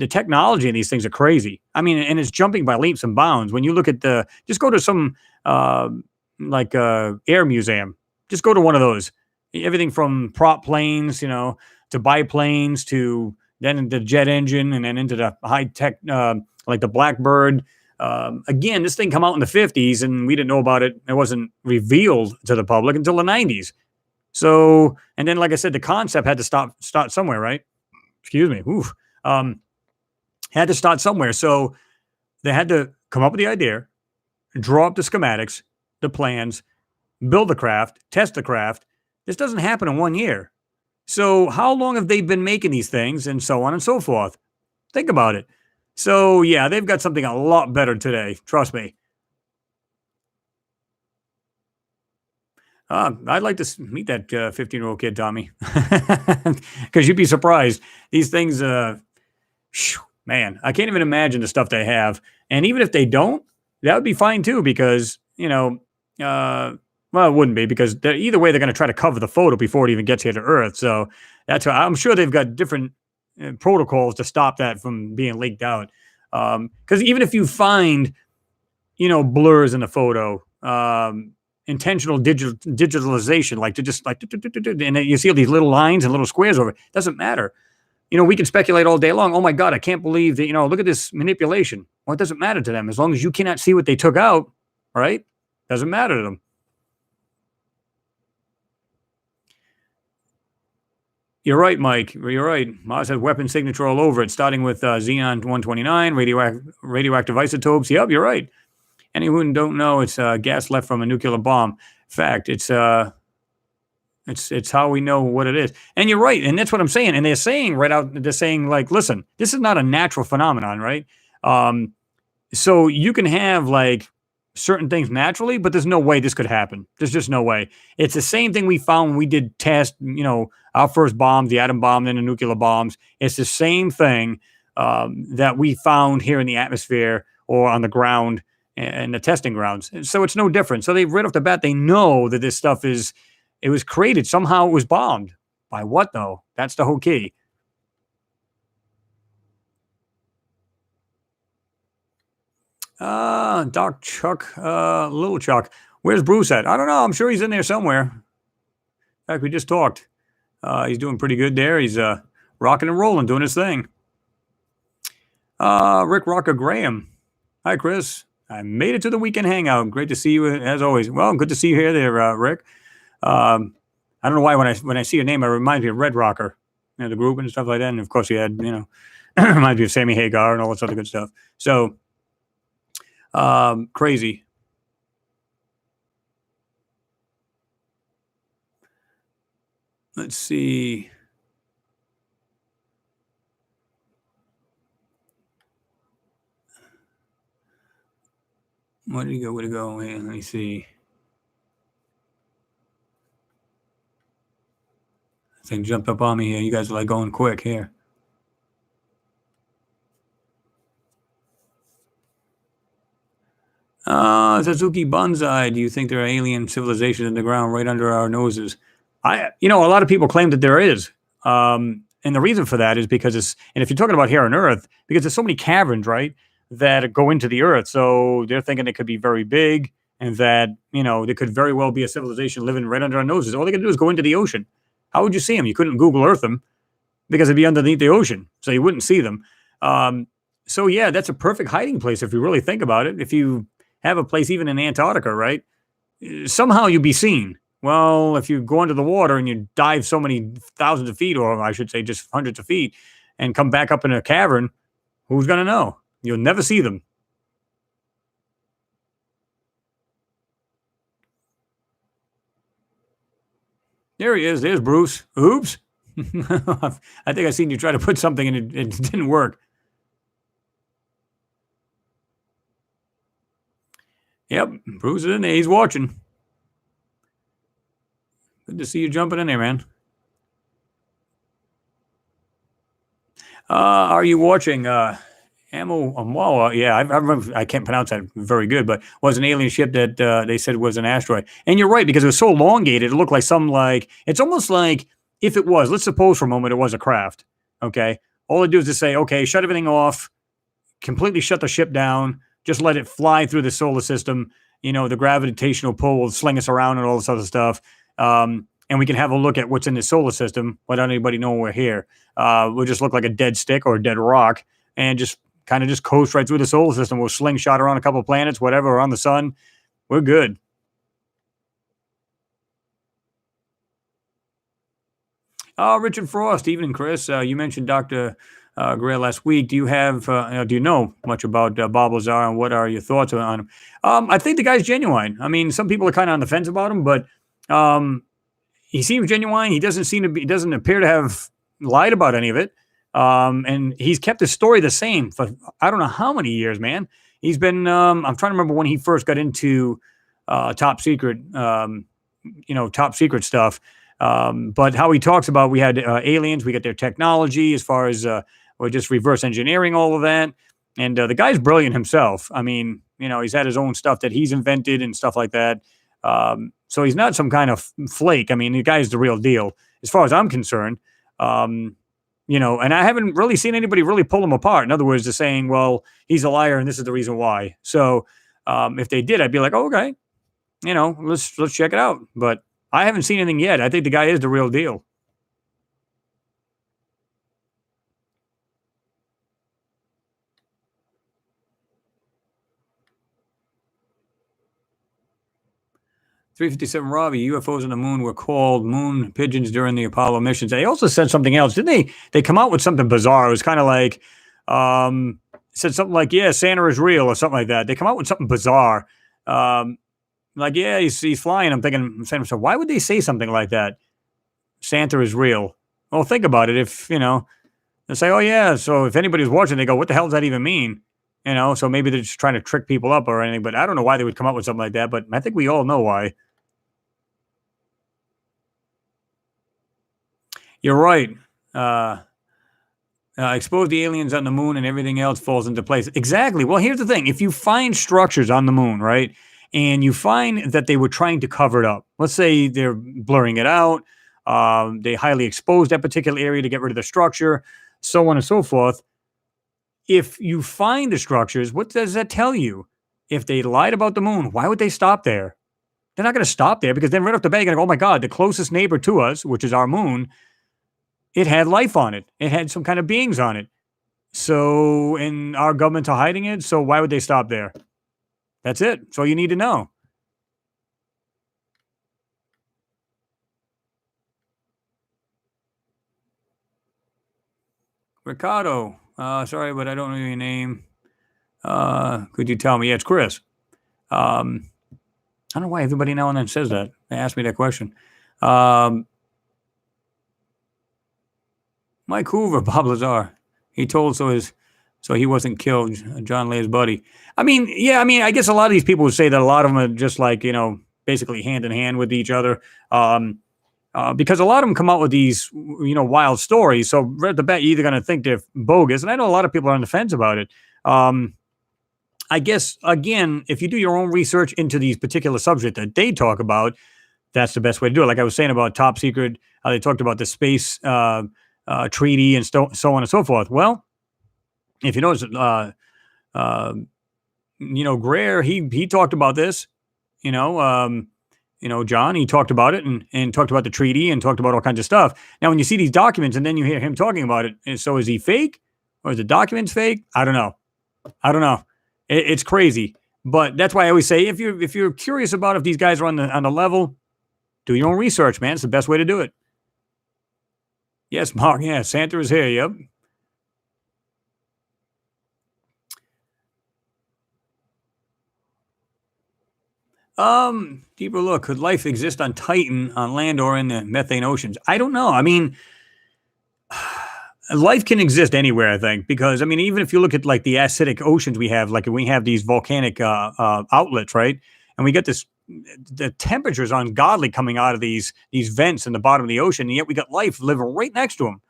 technology in these things are crazy. I mean, and it's jumping by leaps and bounds. When you look at just go to some air museum, just go to one of those. Everything from prop planes, to biplanes, to then the jet engine, and then into the high tech, like the Blackbird. Again, this thing come out in the 50s, and we didn't know about it. It wasn't revealed to the public until the 90s. So, and then, like I said, the concept had to start somewhere, right? Excuse me. Oof. Had to start somewhere. So they had to come up with the idea, draw up the schematics, the plans, build the craft, test the craft. This doesn't happen in 1 year. So how long have they been making these things, and so on and so forth? Think about it. So yeah, they've got something a lot better today. Trust me. I'd like to meet that 15-year-old kid, Tommy, because you'd be surprised. These things, man, I can't even imagine the stuff they have. And even if they don't, that would be fine too, because well, it wouldn't be, because either way, they're going to try to cover the photo before it even gets here to Earth. So that's why I'm sure they've got different protocols to stop that from being leaked out. Because even if you find, blurs in the photo, intentional digitalization, like to just like, and then you see all these little lines and little squares over it, doesn't matter. We can speculate all day long. Oh my God, I can't believe that, look at this manipulation. Well, it doesn't matter to them as long as you cannot see what they took out, right? Doesn't matter to them. You're right, Mike. You're right. Mars has weapon signature all over it, starting with Xenon-129, radioactive isotopes. Yep, you're right. Anyone who don't know, it's gas left from a nuclear bomb. Fact, it's how we know what it is. And you're right, and that's what I'm saying. And they're saying like, listen, this is not a natural phenomenon, right? So you can have like certain things naturally, but there's no way this could happen. There's just no way. It's the same thing we found when we did test, our first bombs, the atom bomb, then the nuclear bombs. It's the same thing that we found here in the atmosphere or on the ground and the testing grounds. So it's no different. So right off the bat, they know that this stuff it was created. Somehow it was bombed. By what though? That's the whole key. Doc Chuck, Little Chuck. Where's Bruce at? I don't know. I'm sure he's in there somewhere. In fact, we just talked. He's doing pretty good there. He's rocking and rolling, doing his thing. Rick Rocker Graham. Hi, Chris. I made it to the weekend hangout. Great to see you as always. Well, good to see you here there, Rick. I don't know why when I see your name, it reminds me of Red Rocker, the group and stuff like that. And of course, you had, reminds me of Sammy Hagar and all this other good stuff. So, crazy. Let's see. Where did he go? Where'd he go? Let me see. Thing jumped up on me here. You guys are like going quick here. Suzuki Bonsai. Do you think there are alien civilizations in the ground right under our noses? A lot of people claim that there is. And the reason for that is because and if you're talking about here on Earth, because there's so many caverns, right, that go into the Earth. So they're thinking it could be very big and that, there could very well be a civilization living right under our noses. All they can do is go into the ocean. How would you see them? You couldn't Google Earth them because it'd be underneath the ocean. So you wouldn't see them. So yeah, that's a perfect hiding place if you really think about it. If you have a place even in Antarctica, right, somehow you'd be seen. Well, if you go under the water and you dive so many thousands of feet, or I should say just hundreds of feet, and come back up in a cavern, who's going to know? You'll never see them. There he is. There's Bruce. Oops. I think I seen you try to put something and it didn't work. Yep, Bruce is in there. He's watching. Good to see you jumping in there, man. Are you watching Ammo Amawa? Yeah, I remember. I can't pronounce that very good, but was an alien ship that they said was an asteroid. And you're right, because it was so elongated, it looked like it's almost like if it was. Let's suppose for a moment it was a craft. Okay, all it do is to say, okay, shut everything off, completely shut the ship down, just let it fly through the solar system. The gravitational pull will sling us around and all this other stuff. And we can have a look at what's in the solar system without anybody knowing we're here. We'll just look like a dead stick or a dead rock and just kind of just coast right through the solar system. We'll slingshot around a couple of planets, whatever, around the sun. We're good. Richard Frost, evening, Chris. You mentioned Dr. Gray last week. Do you know much about Bob Lazar and what are your thoughts on him? I think the guy's genuine. I mean, some people are kind of on the fence about him, but he seems genuine. He doesn't appear to have lied about any of it. And he's kept his story the same for I don't know how many years, man. He's been, I'm trying to remember when he first got into top secret stuff. But how he talks about, we had aliens, we got their technology as far as we're just reverse engineering all of that. And the guy's brilliant himself. I mean, he's had his own stuff that he's invented and stuff like that. So he's not some kind of flake. I mean, the guy's the real deal as far as I'm concerned. And I haven't really seen anybody really pull him apart. In other words, they're saying, well, he's a liar and this is the reason why. So if they did, I'd be like, oh, okay, let's check it out. But I haven't seen anything yet. I think the guy is the real deal. $357 Robbie, UFOs on the moon were called moon pigeons during the Apollo missions. They also said something else, didn't they? They come out with something bizarre. It was kind of like, said something like, yeah, Santa is real or something like that. They come out with something bizarre. Like, yeah, he's flying. I'm thinking, why would they say something like that? Santa is real. Well, think about it. If, they say, oh, yeah. So if anybody's watching, they go, what the hell does that even mean? So maybe they're just trying to trick people up or anything. But I don't know why they would come up with something like that. But I think we all know why. You're right. Expose the aliens on the moon and everything else falls into place. Exactly. Well, here's the thing. If you find structures on the moon, right, and you find that they were trying to cover it up, let's say they're blurring it out, they highly exposed that particular area to get rid of the structure, so on and so forth. If you find the structures, what does that tell you? If they lied about the moon, why would they stop there? They're not going to stop there because then right off the bat, you're going to go, oh my God, the closest neighbor to us, which is our moon, it had life on it. It had some kind of beings on it. So, and our governments are hiding it. So why would they stop there? That's it. That's all you need to know. Ricardo, sorry, but I don't know your name. Could you tell me? Yeah, it's Chris. I don't know why everybody now and then says that. They ask me that question. Um, Mike Hoover, Bob Lazar. He told so he wasn't killed. John Lay's buddy. I mean, yeah, I mean, I guess a lot of these people would say that a lot of them are just like, basically hand in hand with each other. Because a lot of them come out with these, wild stories. So right at the bat, you're either going to think they're bogus. And I know a lot of people are on the fence about it. I guess, again, if you do your own research into these particular subjects that they talk about, that's the best way to do it. Like I was saying about top secret, they talked about the space treaty and so on and so forth. Well, if you notice, Greer, he talked about this, John, he talked about it and talked about the treaty and talked about all kinds of stuff. Now, when you see these documents and then you hear him talking about it, and so is he fake or is the documents fake? I don't know. It's crazy, but that's why I always say if you're curious about if these guys are on the level, do your own research, man. It's the best way to do it. Yes, Mark. Yeah, Santa is here. Yep. Deeper look. Could life exist on Titan, on land, or in the methane oceans? I don't know. I mean, life can exist anywhere, I think, because I mean, even if you look at like the acidic oceans we have, like we have these volcanic outlets, right? And we get the temperatures ungodly coming out of these vents in the bottom of the ocean, and yet we got life living right next to them.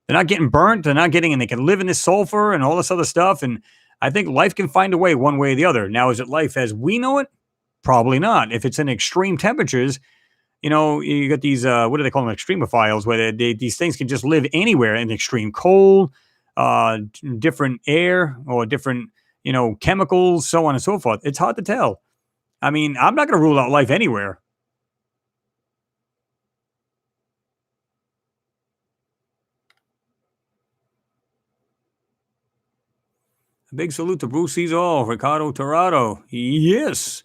They're not getting burnt. They're not getting, and they can live in this sulfur and all this other stuff. And I think life can find a way one way or the other. Now, is it life as we know it? Probably not. If it's in extreme temperatures, you got these, what do they call them? Extremophiles, where these things can just live anywhere in extreme cold, different air or different, chemicals, so on and so forth. It's hard to tell. I mean, I'm not going to rule out life anywhere. A big salute to Bruce Cesar, Ricardo Torrado. Yes.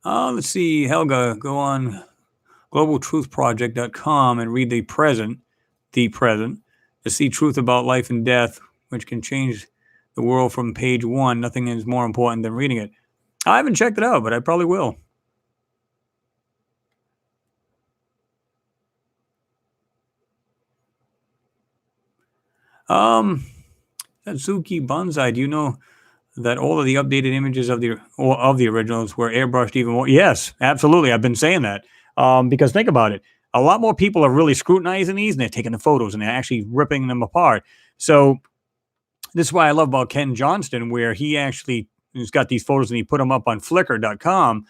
Let's see, Helga, go on globaltruthproject.com and read the present, to see truth about life and death, which can change the world from page 1. Nothing is more important than reading it. I haven't checked it out, but I probably will. Satsuki Bonsai, do you know that all of the updated images of the originals were airbrushed even more? Yes, absolutely. I've been saying that because think about it. A lot more people are really scrutinizing these, and they're taking the photos and they're actually ripping them apart. So this is why I love about Ken Johnston, where he actually has got these photos and he put them up on Flickr.com,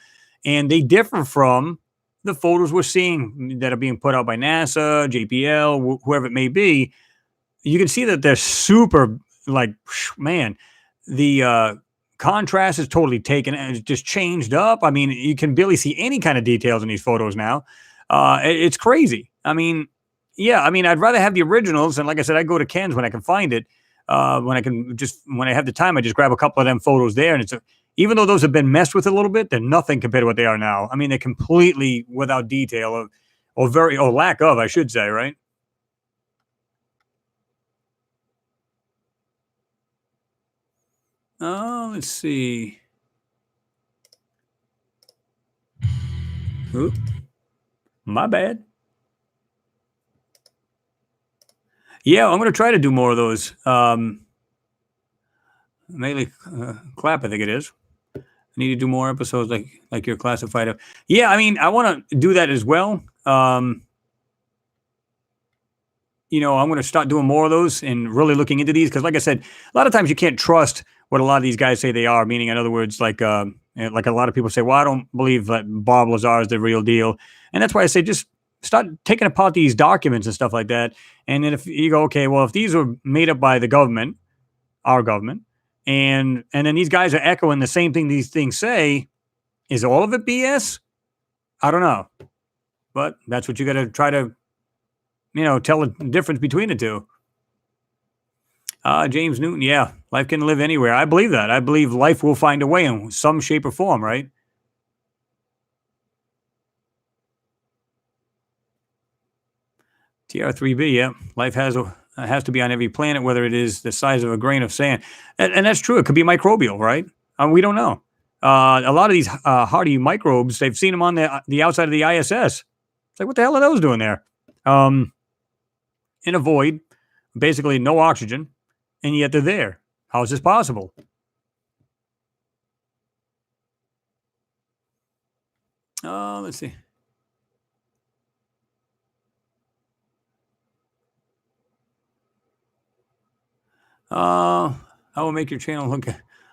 and they differ from the photos we're seeing that are being put out by NASA, JPL, whoever it may be. You can see that they're super, like, man, the contrast is totally taken and it's just changed up. I mean, you can barely see any kind of details in these photos now. It's crazy. I mean, yeah, I mean, I'd rather have the originals. And like I said, I go to Ken's when I can find it. When I have the time, I just grab a couple of them photos there. And even though those have been messed with a little bit, they're nothing compared to what they are now. I mean, they're completely without detail or lack of, I should say, right? Let's see. Oop. My bad. Yeah, I'm going to try to do more of those. Mainly Clap, I think it is. I need to do more episodes like your classified. Yeah, I mean, I want to do that as well. I'm going to start doing more of those and really looking into these because, like I said, a lot of times you can't trust what a lot of these guys say they are. Meaning, in other words, like a lot of people say, "Well, I don't believe that Bob Lazar is the real deal," and that's why I say just start taking apart these documents and stuff like that. And then if you go, okay, well, if these were made up by the government, our government, and then these guys are echoing the same thing these things say. Is all of it BS? I don't know, but that's what you got to try to, tell the difference between the two. James Newton, yeah, life can live anywhere. I believe that. I believe life will find a way in some shape or form, right? TR3B, yeah. Life has to be on every planet, whether it is the size of a grain of sand. And that's true. It could be microbial, right? We don't know. A lot of these hardy microbes, they've seen them on the outside of the ISS. It's like, what the hell are those doing there? In a void, basically no oxygen, and yet they're there. How is this possible? Let's see. I will make your channel look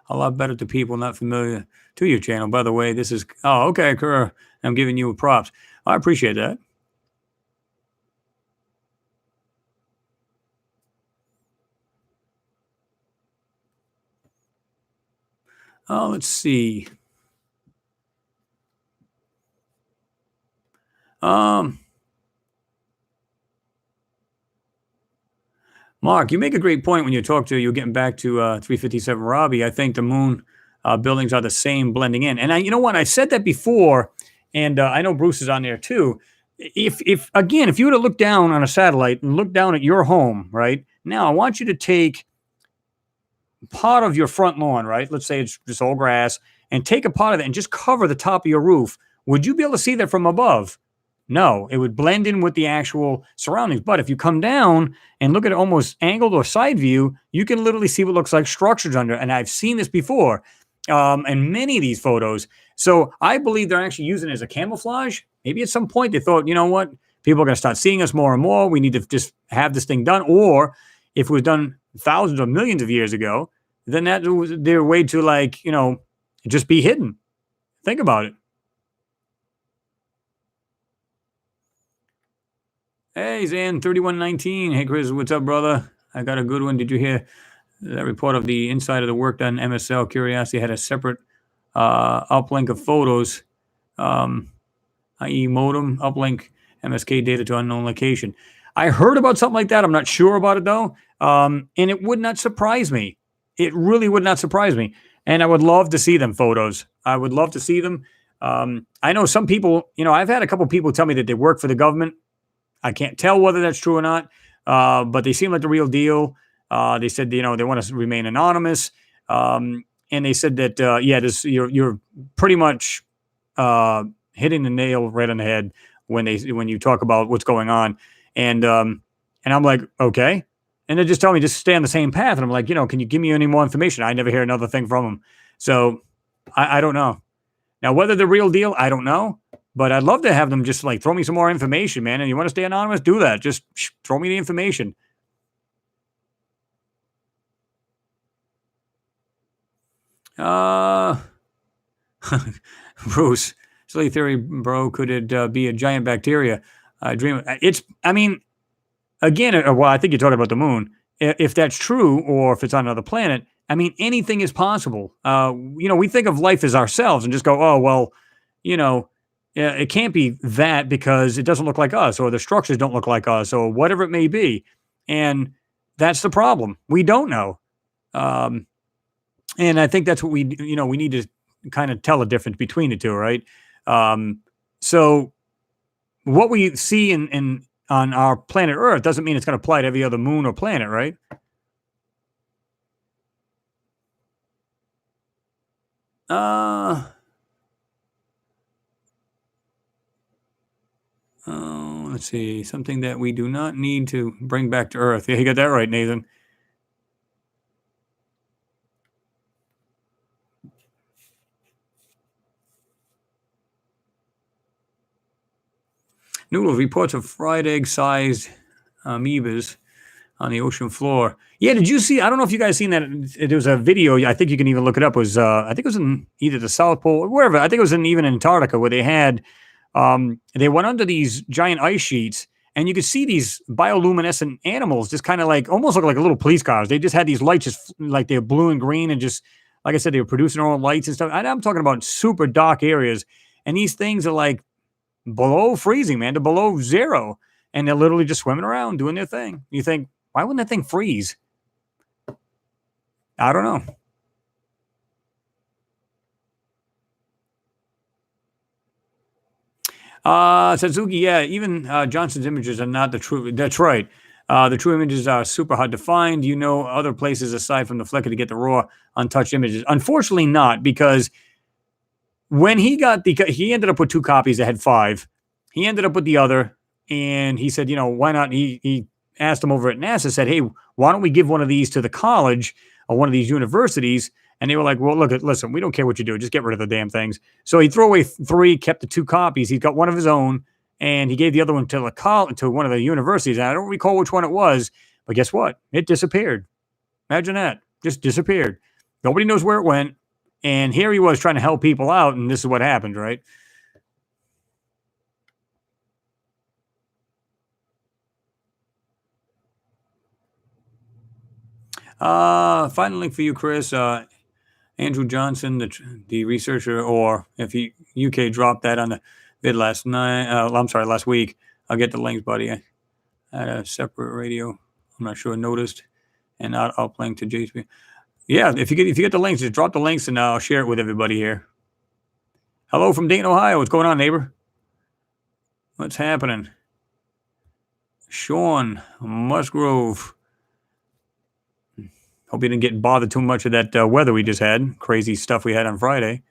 a lot better to people not familiar to your channel. By the way, this is, okay, Kerr. I'm giving you props. I appreciate that. Let's see. Mark, you make a great point when you talk to, you're getting back to 357 Robbie. I think the moon buildings are the same blending in. And you know what? I said that before, and I know Bruce is on there too. If you were to look down on a satellite and look down at your home, right? Now, I want you to take part of your front lawn, right? Let's say it's just all grass, and take a part of it and just cover the top of your roof. Would you be able to see that from above? No, it would blend in with the actual surroundings. But if you come down and look at it almost angled or side view, you can literally see what looks like structures under. And I've seen this before in many of these photos. So I believe they're actually using it as a camouflage. Maybe at some point they thought, you know what? People are going to start seeing us more and more. We need to just have this thing done. Or if it was done thousands or millions of years ago, then that was their way to just be hidden. Think about it. Hey, Zan, 3119. Hey, Chris, what's up, brother? I got a good one. Did you hear that report of the inside of the work done? MSL Curiosity had a separate uplink of photos, i.e. modem, uplink MSK data to unknown location. I heard about something like that. I'm not sure about it, though. And it would not surprise me. It really would not surprise me. And I would love to see them photos. I would love to see them. I know some people, I've had a couple people tell me that they work for the government. I can't tell whether that's true or not, but they seem like the real deal. They said, they want to remain anonymous. And they said that, you're pretty much hitting the nail right on the head when you talk about what's going on. And I'm like, okay. And they just tell me just stay on the same path. And I'm like, can you give me any more information? I never hear another thing from them. So I don't know. Now, whether the real deal, I don't know. But I'd love to have them just throw me some more information, man. And you want to stay anonymous? Do that. Just throw me the information. Bruce, silly theory, bro. Could it be a giant bacteria? Dream. Again, I think you're talking about the moon. If that's true, or if it's on another planet, anything is possible. We think of life as ourselves and just go, oh, well, it can't be that because it doesn't look like us, or the structures don't look like us, or whatever it may be. And that's the problem. We don't know. And I think that's what we need to kind of tell a difference between the two, right? So what we see on our planet Earth doesn't mean it's going to apply to every other moon or planet, right? Let's see. Something that we do not need to bring back to Earth. Yeah, you got that right, Nathan. Noodle reports of fried egg-sized amoebas on the ocean floor. Yeah, did you see? I don't know if you guys seen that. There was a video. I think you can even look it up. It was I think it was in either the South Pole or wherever. I think it was even in Antarctica where they had. They went under these giant ice sheets and you could see these bioluminescent animals just kind of like almost look like little police cars. They just had these lights just like they're blue and green and just like I said, they were producing their own lights and stuff. And I'm talking about super dark areas, and these things are like below freezing, man. They're below zero, and they're literally just swimming around doing their thing. You think, why wouldn't that thing freeze? I don't know. Suzuki, yeah, even Johnson's images are not the true. That's right. The true images are super hard to find. You know, other places aside from the Flickr to get the raw, untouched images. Unfortunately, not because when he ended up with 2 copies that had 5. He ended up with the other, and he said, why not? He asked him over at NASA, said, hey, why don't we give one of these to the college or one of these universities? And they were like, well, listen, we don't care what you do. Just get rid of the damn things. So he threw away 3, kept the 2 copies. He's got one of his own, and he gave the other one to to one of the universities. And I don't recall which one it was, but guess what? It disappeared. Imagine that. Just disappeared. Nobody knows where it went. And here he was trying to help people out, and this is what happened, right? Final link for you, Chris. Andrew Johnson, the researcher, or if he UK dropped that on the vid last week. I'll get the links, buddy. I had a separate radio. I'm not sure noticed, and I'll link to JP. Yeah, if you get the links, just drop the links, and I'll share it with everybody here. Hello from Dayton, Ohio. What's going on, neighbor? What's happening? Sean Musgrove. Hope you didn't get bothered too much of that weather we just had. Crazy stuff we had on Friday.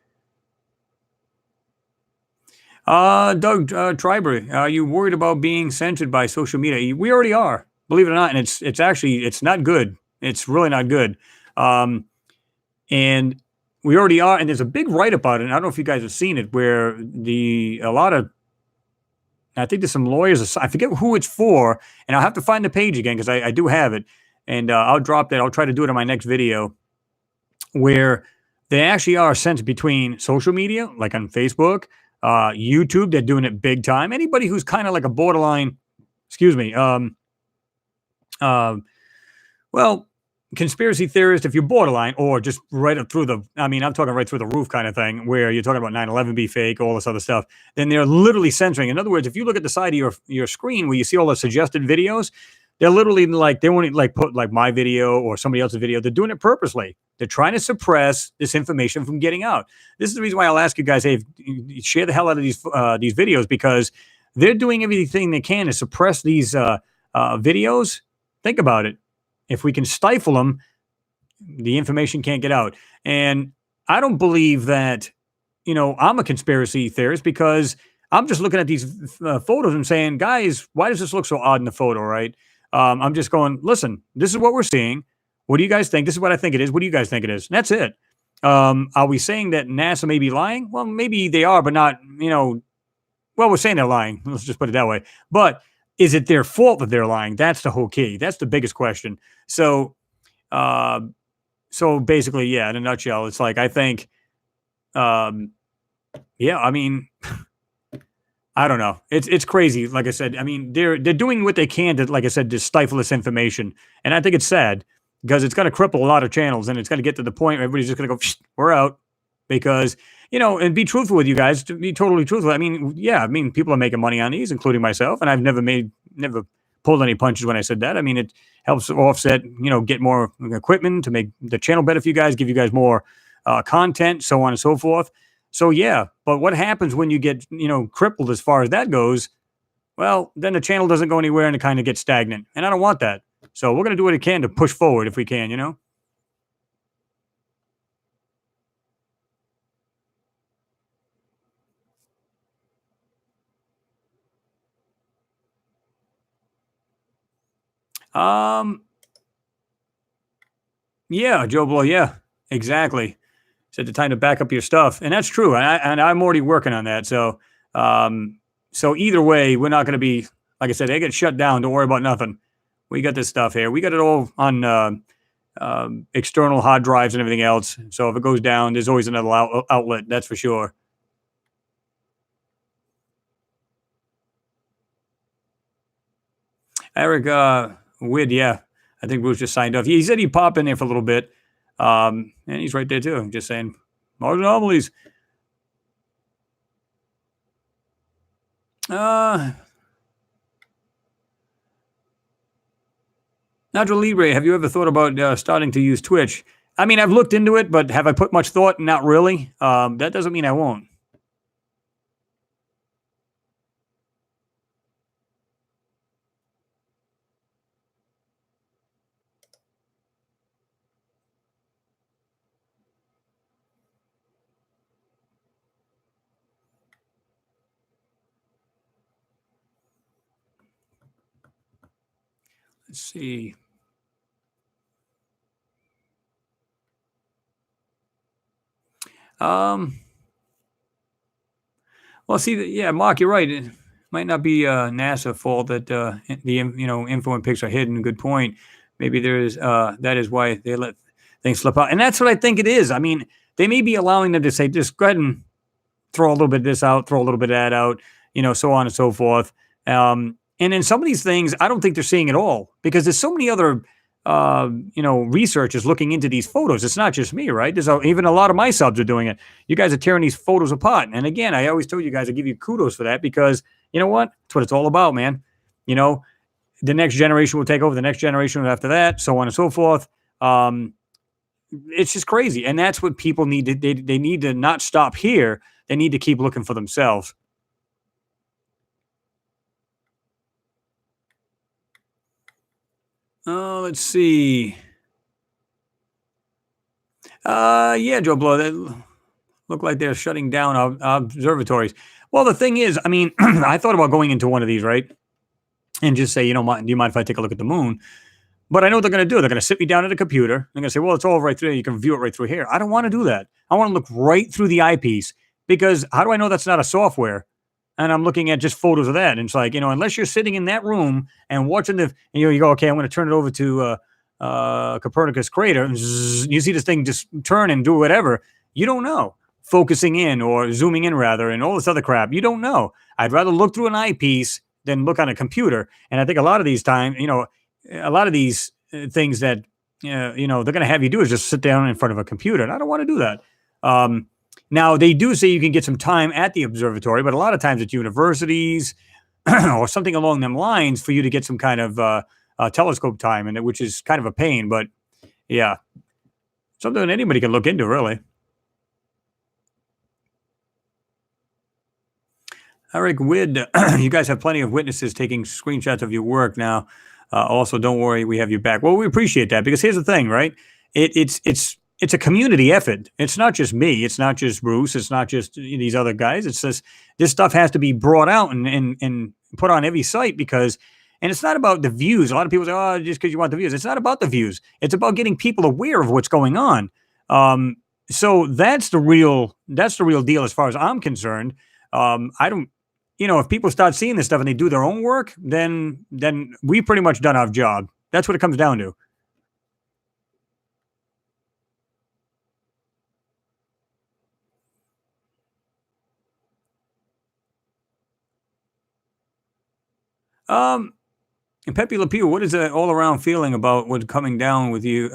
Doug Triber, are you worried about being censored by social media? We already are, believe it or not, and it's not good. It's really not good. And we already are, and there's a big write-up about it. And I don't know if you guys have seen it, where I think there's some lawyers. I forget who it's for, and I'll have to find the page again because I do have it. And I'll drop that. I'll try to do it in my next video, where they actually are censored between social media, like on Facebook, YouTube. They're doing it big time. Anybody who's kind of like a borderline, conspiracy theorist, if you're borderline, or just right up through I'm talking right through the roof kind of thing, where you're talking about 9/11 be fake, all this other stuff, then they're literally censoring. In other words, if you look at the side of your screen where you see all the suggested videos, they're literally like, they won't like put like my video or somebody else's video. They're doing it purposely. They're trying to suppress this information from getting out. This is the reason why I'll ask you guys, hey, share the hell out of these videos, because they're doing everything they can to suppress these videos. Think about it. If we can stifle them, the information can't get out. And I don't believe that, I'm a conspiracy theorist, because I'm just looking at these photos and saying, guys, why does this look so odd in the photo, right? I'm just going, listen, this is what we're seeing. What do you guys think? This is what I think it is. What do you guys think it is? And that's it. Are we saying that NASA may be lying? Well, maybe they are, but not, we're saying they're lying. Let's just put it that way. But is it their fault that they're lying? That's the whole key. That's the biggest question. So basically, yeah, in a nutshell, it's like, I think, I don't know. It's crazy. Like I said, they're doing what they can to, like I said, to stifle this information. And I think it's sad, because it's going to cripple a lot of channels, and it's going to get to the point where everybody's just going to go, we're out. Because, and be truthful with you guys, to be totally truthful. People are making money on these, including myself. And I've never pulled any punches when I said that. It helps offset, get more equipment to make the channel better for you guys, give you guys more content, so on and so forth. So, yeah, but what happens when you get, crippled as far as that goes? Well, then the channel doesn't go anywhere and it kind of gets stagnant. And I don't want that. So we're going to do what we can to push forward if we can, Yeah, Joe Blow. Yeah, exactly. Said the time to back up your stuff. And that's true. And I'm already working on that. So, so either way, we're not going to be, like I said, they get shut down. Don't worry about nothing. We got this stuff here. We got it all on external hard drives and everything else. So if it goes down, there's always another outlet. That's for sure. Eric Wid, yeah. I think Bruce just signed off. He said he'd pop in there for a little bit. And he's right there too. Just saying, Mars anomalies. Nigel Libre, have you ever thought about starting to use Twitch? I mean, I've looked into it, but have I put much thought? Not really. That doesn't mean I won't. Let's see. Well, see, yeah, Mark, you're right. It might not be NASA fault that the info and pics are hidden. Good point. Maybe that is why they let things slip out, and that's what I think it is. I mean, they may be allowing them to say, just go ahead and throw a little bit of this out, throw a little bit of that out, so on and so forth. And in some of these things, I don't think they're seeing it all because there's so many other, researchers looking into these photos. It's not just me, right? Even a lot of my subs are doing it. You guys are tearing these photos apart. And again, I always tell you guys, I give you kudos for that because you know what? That's what it's all about, man. The next generation will take over the next generation after that, so on and so forth. It's just crazy. And that's what people need to, they need to not stop here. They need to keep looking for themselves. Let's see. Yeah, Joe Blow, they look like they're shutting down observatories. Well, the thing is, I mean, I thought about going into one of these, right? And just say, do you mind if I take a look at the moon? But I know what they're going to do. They're going to sit me down at a computer. They're going to say, well, it's all right there. You can view it right through here. I don't want to do that. I want to look right through the eyepiece because how do I know that's not a software? And I'm looking at just photos of that. And it's like, unless you're sitting in that room and watching and you go, okay, I'm going to turn it over to Copernicus crater. And you see this thing just turn and do whatever. You don't know. Focusing in or zooming in rather and all this other crap. You don't know. I'd rather look through an eyepiece than look on a computer. And I think a lot of these times, a lot of these things that, they're going to have you do is just sit down in front of a computer. And I don't want to do that. Now, they do say you can get some time at the observatory, but a lot of times at universities or something along them lines for you to get some kind of telescope time, which is kind of a pain. But, yeah, something anybody can look into, really. Eric Wid, you guys have plenty of witnesses taking screenshots of your work now. Also, don't worry, we have you back. Well, we appreciate that because here's the thing, right? It's a community effort. It's not just me. It's not just Bruce. It's not just these other guys. It's just this stuff has to be brought out and put on every site because, and it's not about the views. A lot of people say, oh, just because you want the views. It's not about the views. It's about getting people aware of what's going on. So that's the real deal as far as I'm concerned. I don't, if people start seeing this stuff and they do their own work, then we've pretty much done our job. That's what it comes down to. And Pepe Le Pew, what is the all-around feeling about what's coming down with you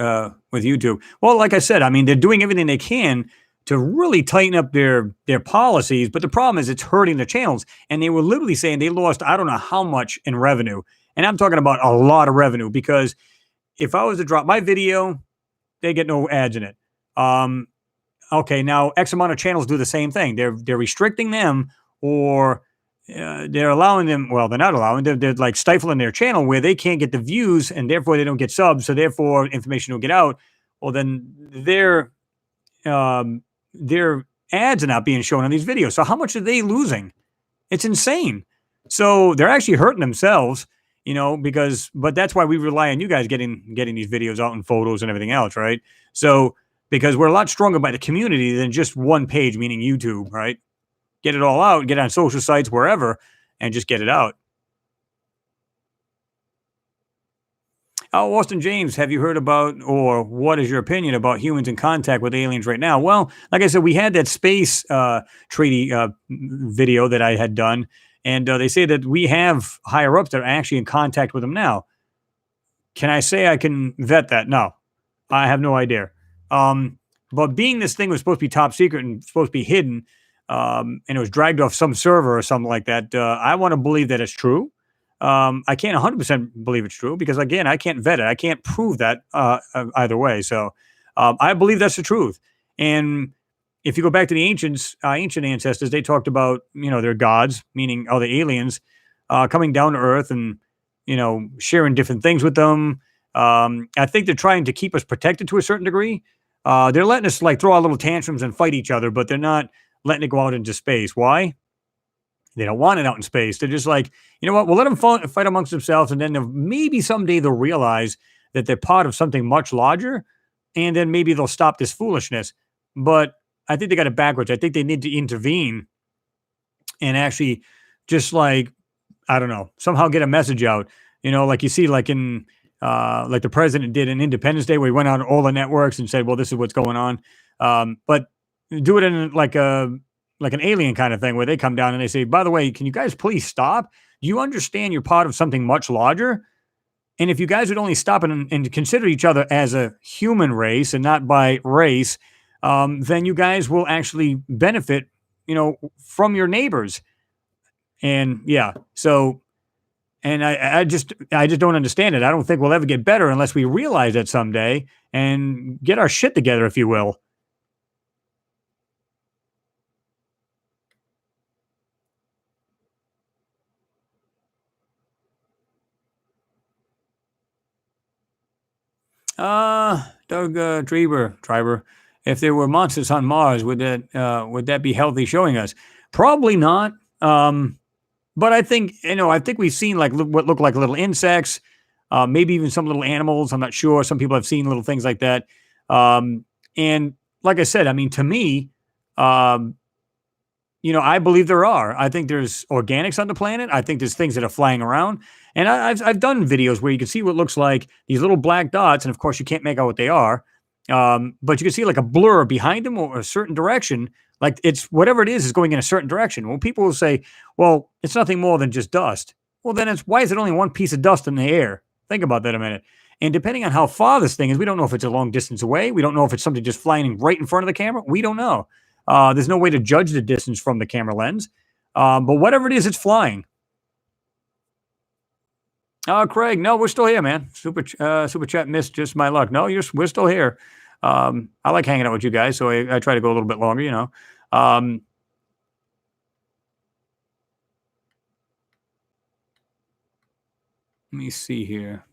with YouTube? Well, like I said, I mean, they're doing everything they can to really tighten up their policies, but the problem is it's hurting the channels. And they were literally saying they lost I don't know how much in revenue. And I'm talking about a lot of revenue because if I was to drop my video, they get no ads in it. Okay, now X amount of channels do the same thing. They're restricting them or they're allowing them. Well, they're not allowing. They're like stifling their channel where they can't get the views and therefore they don't get subs. So therefore information will get out. Well, then their ads are not being shown on these videos. So how much are they losing? It's insane. So they're actually hurting themselves, but that's why we rely on you guys getting these videos out and photos and everything else, right? So because we're a lot stronger by the community than just one page, meaning YouTube, right? Get it all out, get on social sites, wherever, and just get it out. Austin James, have you heard about, or what is your opinion about humans in contact with aliens right now? Well, like I said, we had that space treaty video that I had done, And they say that we have higher ups that are actually in contact with them now. Can I say I can vet that? No, I have no idea. Um, but being this thing was supposed to be top secret and supposed to be hidden, and it was dragged off some server or something like that, I want to believe that it's true. I can't 100% believe it's true because, again, I can't vet it. I can't prove that either way. So I believe that's the truth. And if you go back to the ancient ancestors, they talked about, their gods, meaning all the aliens, coming down to Earth and, sharing different things with them. I think they're trying to keep us protected to a certain degree. They're letting us like throw our little tantrums and fight each other, but they're not letting it go out into space. Why? They don't want it out in space. They're just like, you know what? We'll let them fight amongst themselves, and then maybe someday they'll realize that they're part of something much larger, and then maybe they'll stop this foolishness. But I think they got it backwards. I think they need to intervene and actually just like, I don't know, somehow get a message out. Like you see, like in like the president did in Independence Day, where he went on all the networks and said, "Well, this is what's going on." But do it in like an alien kind of thing, where they come down and they say, "By the way, can you guys please stop? Do you understand you're part of something much larger? And if you guys would only stop and consider each other as a human race and not by race, then you guys will actually benefit, from your neighbors." And yeah, so and I just don't understand it. I don't think we'll ever get better unless we realize that someday and get our shit together, if you will. Doug Triber, if there were monsters on Mars, would that be healthy showing us? Probably not. But I think we've seen like what look like little insects, maybe even some little animals. I'm not sure. Some people have seen little things like that. And like I said, I mean, to me, um, I believe there are. I think there's organics on the planet. I think there's things that are flying around. And I've done videos where you can see what looks like these little black dots, and of course you can't make out what they are. But you can see like a blur behind them or a certain direction. Like it's whatever it is going in a certain direction. Well, people will say, "Well, it's nothing more than just dust." Well, then it's why is it only one piece of dust in the air? Think about that a minute. And depending on how far this thing is, we don't know if it's a long distance away. We don't know if it's something just flying right in front of the camera. We don't know. There's no way to judge the distance from the camera lens. But whatever it is, it's flying. Craig, no, we're still here, man. Super chat missed just my luck. No, we're still here. I like hanging out with you guys, so I try to go a little bit longer. Let me see here.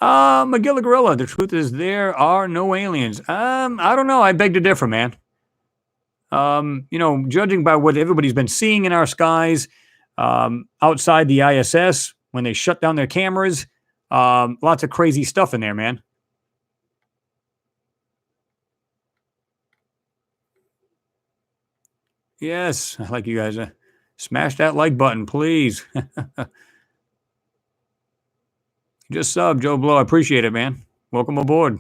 McGilla Gorilla, the truth is there are no aliens. I don't know. I beg to differ, man. Judging by what everybody's been seeing in our skies, outside the ISS when they shut down their cameras, lots of crazy stuff in there, man. Yes, I like you guys. Smash that like button, please. Just sub, Joe Blow. I appreciate it, man. Welcome aboard.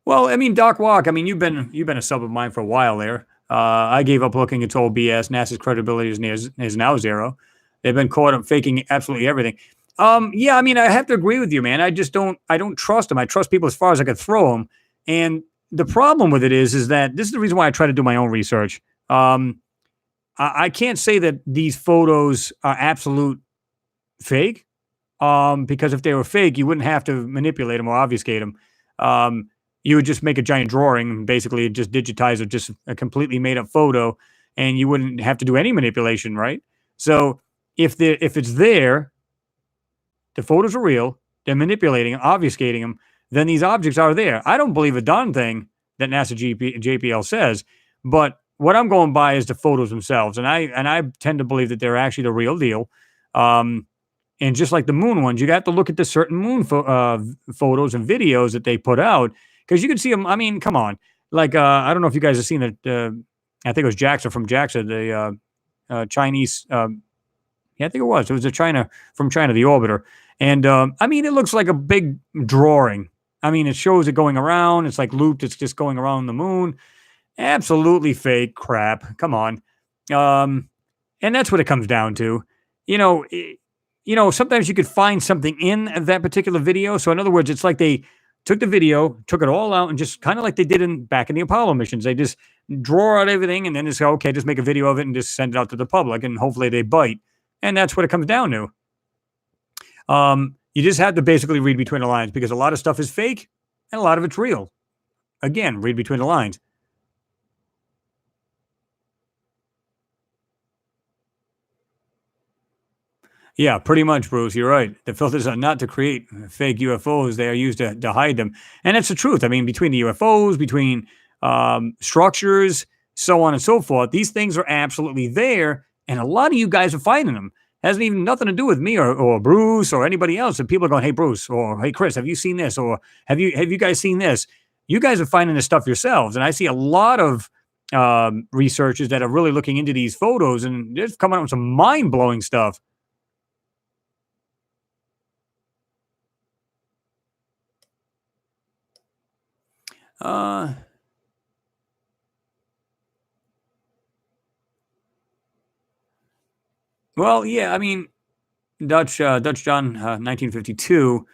Well, I mean, Doc Walk. I mean, you've been a sub of mine for a while there. I gave up looking. It's all BS. NASA's credibility is now zero. They've been caught up faking absolutely everything. Yeah, I mean, I have to agree with you, man. I don't trust them. I trust people as far as I could throw them. And the problem with it is that this is the reason why I try to do my own research. I can't say that these photos are absolute fake, because if they were fake, you wouldn't have to manipulate them or obfuscate them. You would just make a giant drawing and basically just digitize just a completely made up photo, and you wouldn't have to do any manipulation, right? So if it's there, the photos are real, they're manipulating them, obfuscating them, then these objects are there. I don't believe a darn thing that NASA JPL says, but what I'm going by is the photos themselves, and I tend to believe that they're actually the real deal. And just like the moon ones, you got to look at the certain moon photos and videos that they put out, because you can see them. I mean, come on. Like, I don't know if you guys have seen it. I think it was JAXA from JAXA, the Chinese. Yeah, I think it was. It was from China, the orbiter. And I mean, it looks like a big drawing. I mean, it shows it going around. It's like looped. It's just going around the moon. Absolutely fake crap. Come on. Um, and that's what it comes down to. You know, sometimes you could find something in that particular video. So in other words, it's like they took the video, took it all out, and just kind of like they did in back in the Apollo missions. They just draw out everything and then just go, okay, just make a video of it and just send it out to the public, and hopefully they bite. And that's what it comes down to. You just have to basically read between the lines because a lot of stuff is fake and a lot of it's real. Again, read between the lines. Yeah, pretty much, Bruce. You're right. The filters are not to create fake UFOs; they are used to hide them, and that's the truth. I mean, between the UFOs, between structures, so on and so forth, these things are absolutely there, and a lot of you guys are finding them. Hasn't even nothing to do with me or Bruce or anybody else. And people are going, "Hey, Bruce," or "Hey, Chris, have you seen this?" or "Have you guys seen this?" You guys are finding this stuff yourselves, and I see a lot of researchers that are really looking into these photos, and they're coming up with some mind blowing stuff. Uh, well, yeah, I mean, Dutch John, 1952,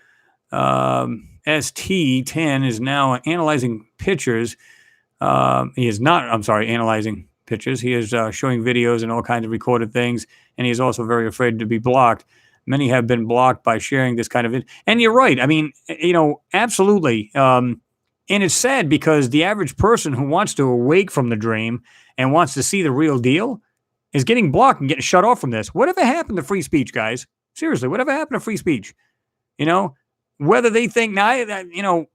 ST10 is now analyzing pictures. He is not, I'm sorry, analyzing pictures. He is showing videos and all kinds of recorded things, and he is also very afraid to be blocked. Many have been blocked by sharing this kind of it. And you're right. I mean, absolutely. And it's sad because the average person who wants to awake from the dream and wants to see the real deal is getting blocked and getting shut off from this. Whatever happened to free speech, guys? Seriously, whatever happened to free speech? You know, whether they think now, I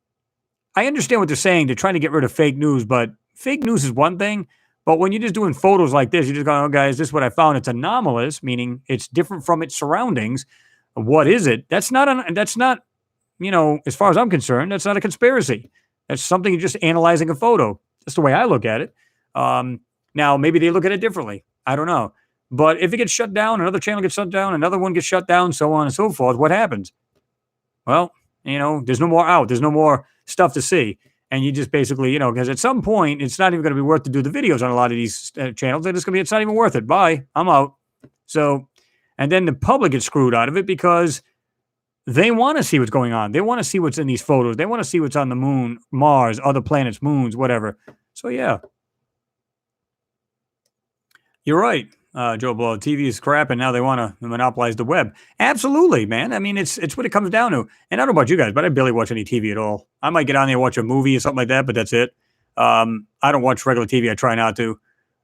understand what they're saying. They're trying to get rid of fake news, but fake news is one thing. But when you're just doing photos like this, you're just going, "Oh, guys, this is what I found. It's anomalous," meaning it's different from its surroundings. What is it? That's not, as far as I'm concerned, that's not a conspiracy. That's something you're just analyzing a photo. That's the way I look at it. Now, maybe they look at it differently. I don't know. But if it gets shut down, another channel gets shut down, another one gets shut down, so on and so forth, what happens? Well, there's no more out. There's no more stuff to see. And you just basically, because at some point, it's not even going to be worth to do the videos on a lot of these channels. It's not even worth it. Bye. I'm out. So, and then the public gets screwed out of it because they want to see what's going on. They want to see what's in these photos. They want to see what's on the moon, Mars, other planets, moons, whatever. So, yeah, you're right, Joe Blow. TV is crap, and now they want to monopolize the web. Absolutely, man. I mean, it's what it comes down to. And I don't know about you guys, but I barely watch any TV at all. I might get on there and watch a movie or something like that, but that's it. I don't watch regular TV. I try not to.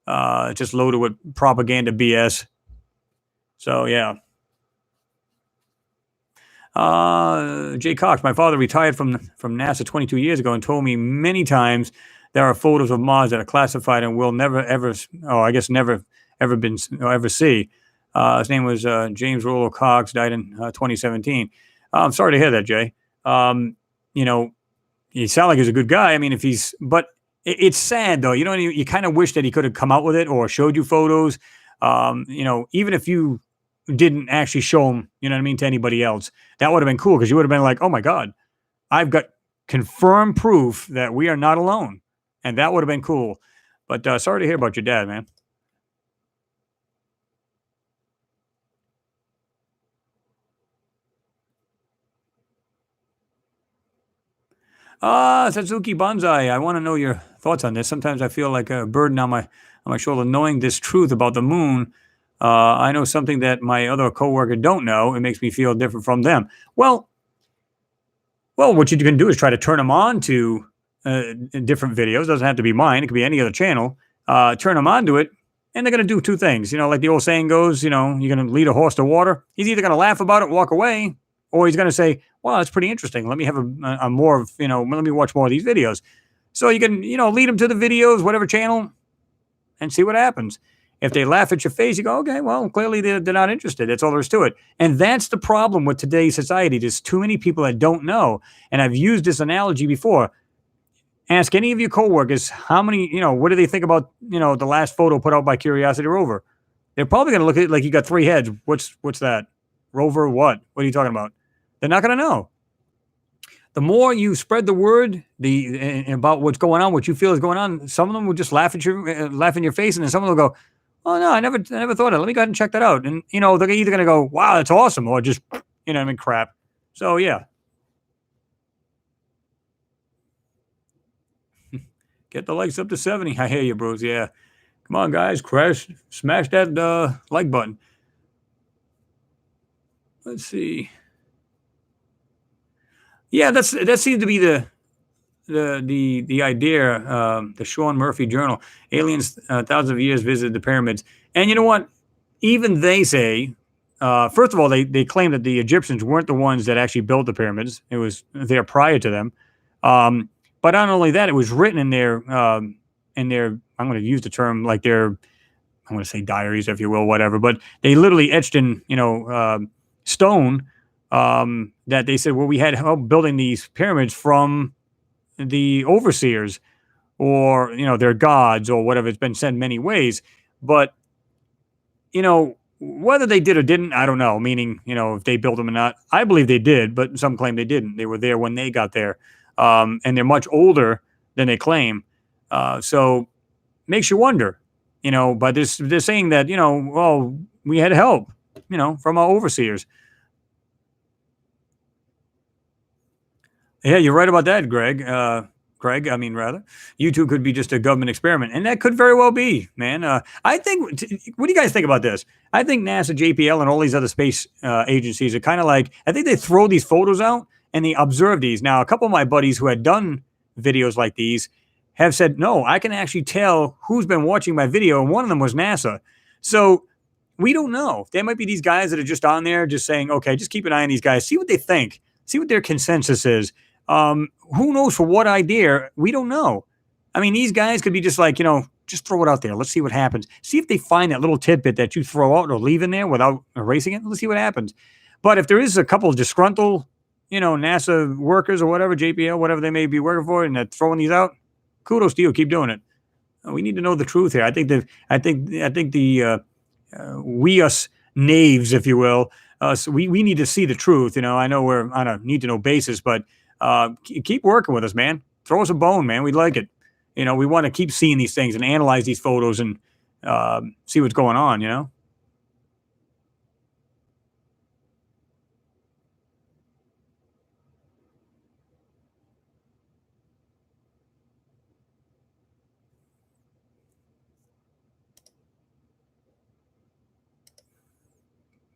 It's just loaded with propaganda BS. So, yeah. Jay Cox, my father retired from NASA 22 years ago and told me many times there are photos of Mars that are classified and will never ever, I guess never ever been ever see. His name was James Rollo Cox, died in 2017. I'm sorry to hear that, Jay. You sound like he's a good guy. I mean, but it's sad though. You kind of wish that he could have come out with it or showed you photos. Even if you didn't actually show them, you know what I mean, to anybody else, that would have been cool because you would have been like, "Oh my God, I've got confirmed proof that we are not alone," and that would have been cool. But sorry to hear about your dad, man. Suzuki Banzai, I want to know your thoughts on this. Sometimes I feel like a burden on my shoulder, knowing this truth about the moon. I know something that my other coworker don't know. It makes me feel different from them. Well, what you can do is try to turn them on to different videos. It doesn't have to be mine. It could be any other channel. Turn them on to it, and they're going to do two things. Like the old saying goes, you're going to lead a horse to water. He's either going to laugh about it, walk away, or he's going to say, "Wow, that's pretty interesting. Let me have a more of, let me watch more of these videos." So you can, lead them to the videos, whatever channel, and see what happens. If they laugh at your face, you go, "Okay, well, clearly they're not interested." That's all there is to it. And that's the problem with today's society. There's too many people that don't know. And I've used this analogy before. Ask any of your coworkers how many, what do they think about, the last photo put out by Curiosity Rover? They're probably going to look at it like you got three heads. What's that? Rover what? What are you talking about? They're not going to know. the more you spread the word about what's going on, what you feel is going on, some of them will just laugh in your face, and then some of them will go, "Oh no, I never thought of it. Let me go ahead and check that out." And they're either going to go, "Wow, that's awesome," or just, crap. So yeah, get the likes up to 70. I hear you, bros. Yeah, come on, guys, smash that like button. Let's see. Yeah, that seems to be the idea. The Sean Murphy Journal. Aliens thousands of years visited the pyramids, and you know what? Even they say, first of all, they claim that the Egyptians weren't the ones that actually built the pyramids. It was there prior to them. But not only that, it was written in their. I'm going to use the term like their. I'm going to say diaries, if you will, whatever. But they literally etched in, stone, that they said, well, we had help building these pyramids from the overseers, or their gods, or whatever. It's been said many ways, but whether they did or didn't, I don't know. Meaning, if they built them or not. I believe they did, but some claim they didn't. They were there when they got there, and they're much older than they claim. So makes you wonder. But they're saying that well, we had help, from our overseers. Yeah, you're right about that, Greg. Craig, I mean, rather, YouTube could be just a government experiment, and that could very well be, man. I think. What do you guys think about this? I think NASA, JPL, and all these other space agencies are kind of like. I think they throw these photos out and they observe these. Now, a couple of my buddies who had done videos like these have said, no, I can actually tell who's been watching my video, and one of them was NASA. So we don't know. There might be these guys that are just on there, just saying, okay, just keep an eye on these guys, see what they think, see what their consensus is. Who knows for what idea? We don't know. I mean, these guys could be just like, just throw it out there. Let's see what happens. See if they find that little tidbit that you throw out or leave in there without erasing it. Let's see what happens. But if there is a couple of disgruntled, NASA workers or whatever, JPL, whatever they may be working for, and they're throwing these out, kudos to you. Keep doing it. We need to know the truth here. I think the we us knaves, if you will, so we need to see the truth. I know we're on a need to know basis, but keep working with us, man. Throw us a bone, man. We'd like it. We want to keep seeing these things and analyze these photos and see what's going on,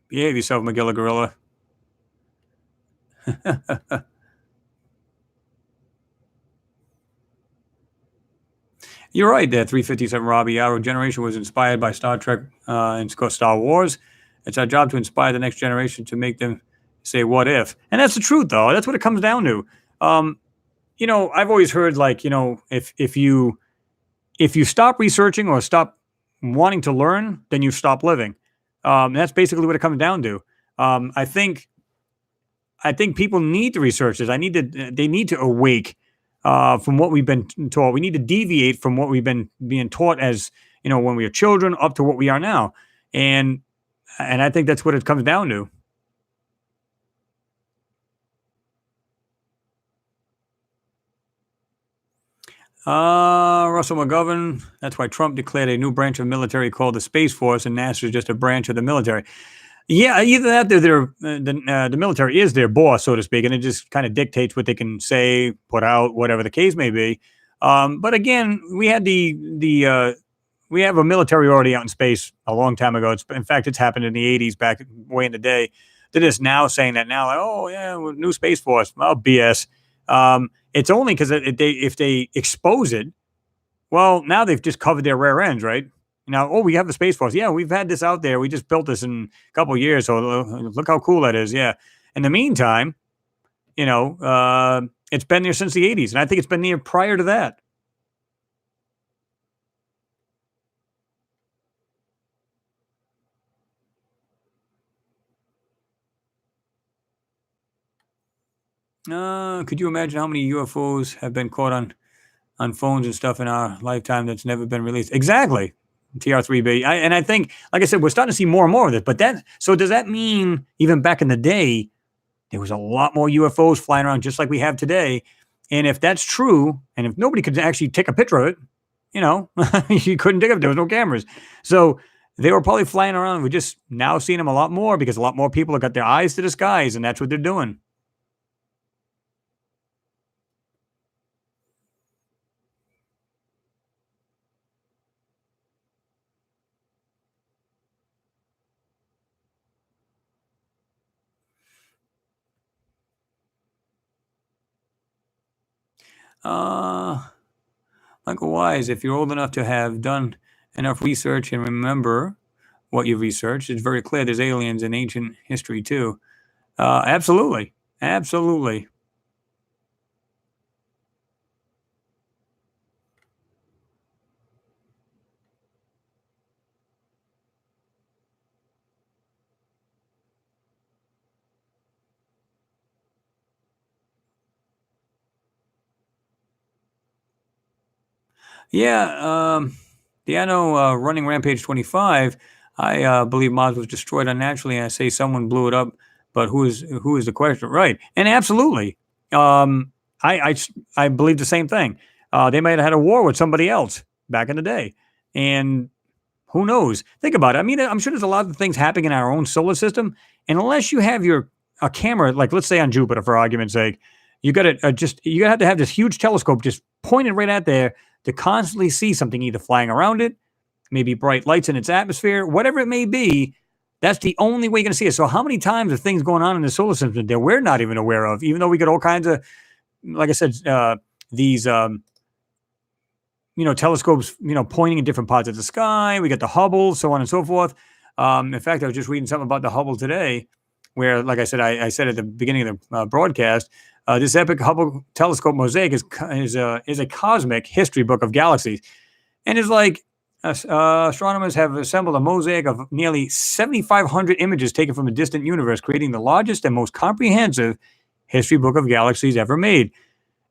Behave yourself, McGilla Gorilla. You're right there, 357 Robbie. Our generation was inspired by Star Trek and Star Wars. It's our job to inspire the next generation to make them say, what if? And that's the truth, though. That's what it comes down to. I've always heard, like, if you stop researching or stop wanting to learn, then you stop living. That's basically what it comes down to. I think people need to research this. They need to awake from what we've been taught. We need to deviate from what we've been being taught as, when we were children up to what we are now. And I think that's what it comes down to. Russell McGovern. That's why Trump declared a new branch of military called the Space Force, and NASA is just a branch of the military. Yeah, either that, the military is their boss, so to speak, and it just kind of dictates what they can say, put out, whatever the case may be. But again, we had we have a military already out in space a long time ago. In fact, it's happened in the 80s, back way in the day. They're just now saying that now, like, oh yeah, new Space Force. Oh, BS. It's only because if they expose it, well, now they've just covered their rear ends, right? Now, we have the Space Force. Yeah, we've had this out there. We just built this in a couple of years. So look how cool that is. Yeah. In the meantime, it's been there since the 80s. And I think it's been there prior to that. Could you imagine how many UFOs have been caught on phones and stuff in our lifetime that's never been released? Exactly. TR3B. And I think, like I said, we're starting to see more and more of this. But so does that mean even back in the day, there was a lot more UFOs flying around just like we have today. And if that's true, and if nobody could actually take a picture of it, you couldn't dig up. There was no cameras. So they were probably flying around. We're just now seeing them a lot more because a lot more people have got their eyes to the skies, and that's what they're doing. Uh, Michael Wise, if you're old enough to have done enough research and remember what you've researched, it's very clear there's aliens in ancient history too. Absolutely. Absolutely. Yeah, I know Running Rampage 25, I believe Mars was destroyed unnaturally. And I say someone blew it up, but who is the question? Right. And absolutely. Um, I believe the same thing. They might have had a war with somebody else back in the day. And who knows? Think about it. I mean, I'm sure there's a lot of things happening in our own solar system. And unless you have a camera, like let's say on Jupiter, for argument's sake, you got to you have to have this huge telescope just pointed right at there to constantly see something either flying around it, maybe bright lights in its atmosphere, whatever it may be. That's the only way you're going to see it. So, how many times are things going on in the solar system that we're not even aware of, even though we got all kinds of, like I said, these telescopes, pointing in different parts of the sky. We got the Hubble, so on and so forth. In fact, I was just reading something about the Hubble today, where, like I said, I said at the beginning of the broadcast, this epic Hubble telescope mosaic is a cosmic history book of galaxies, and it's like astronomers have assembled a mosaic of nearly 7,500 images taken from a distant universe, creating the largest and most comprehensive history book of galaxies ever made.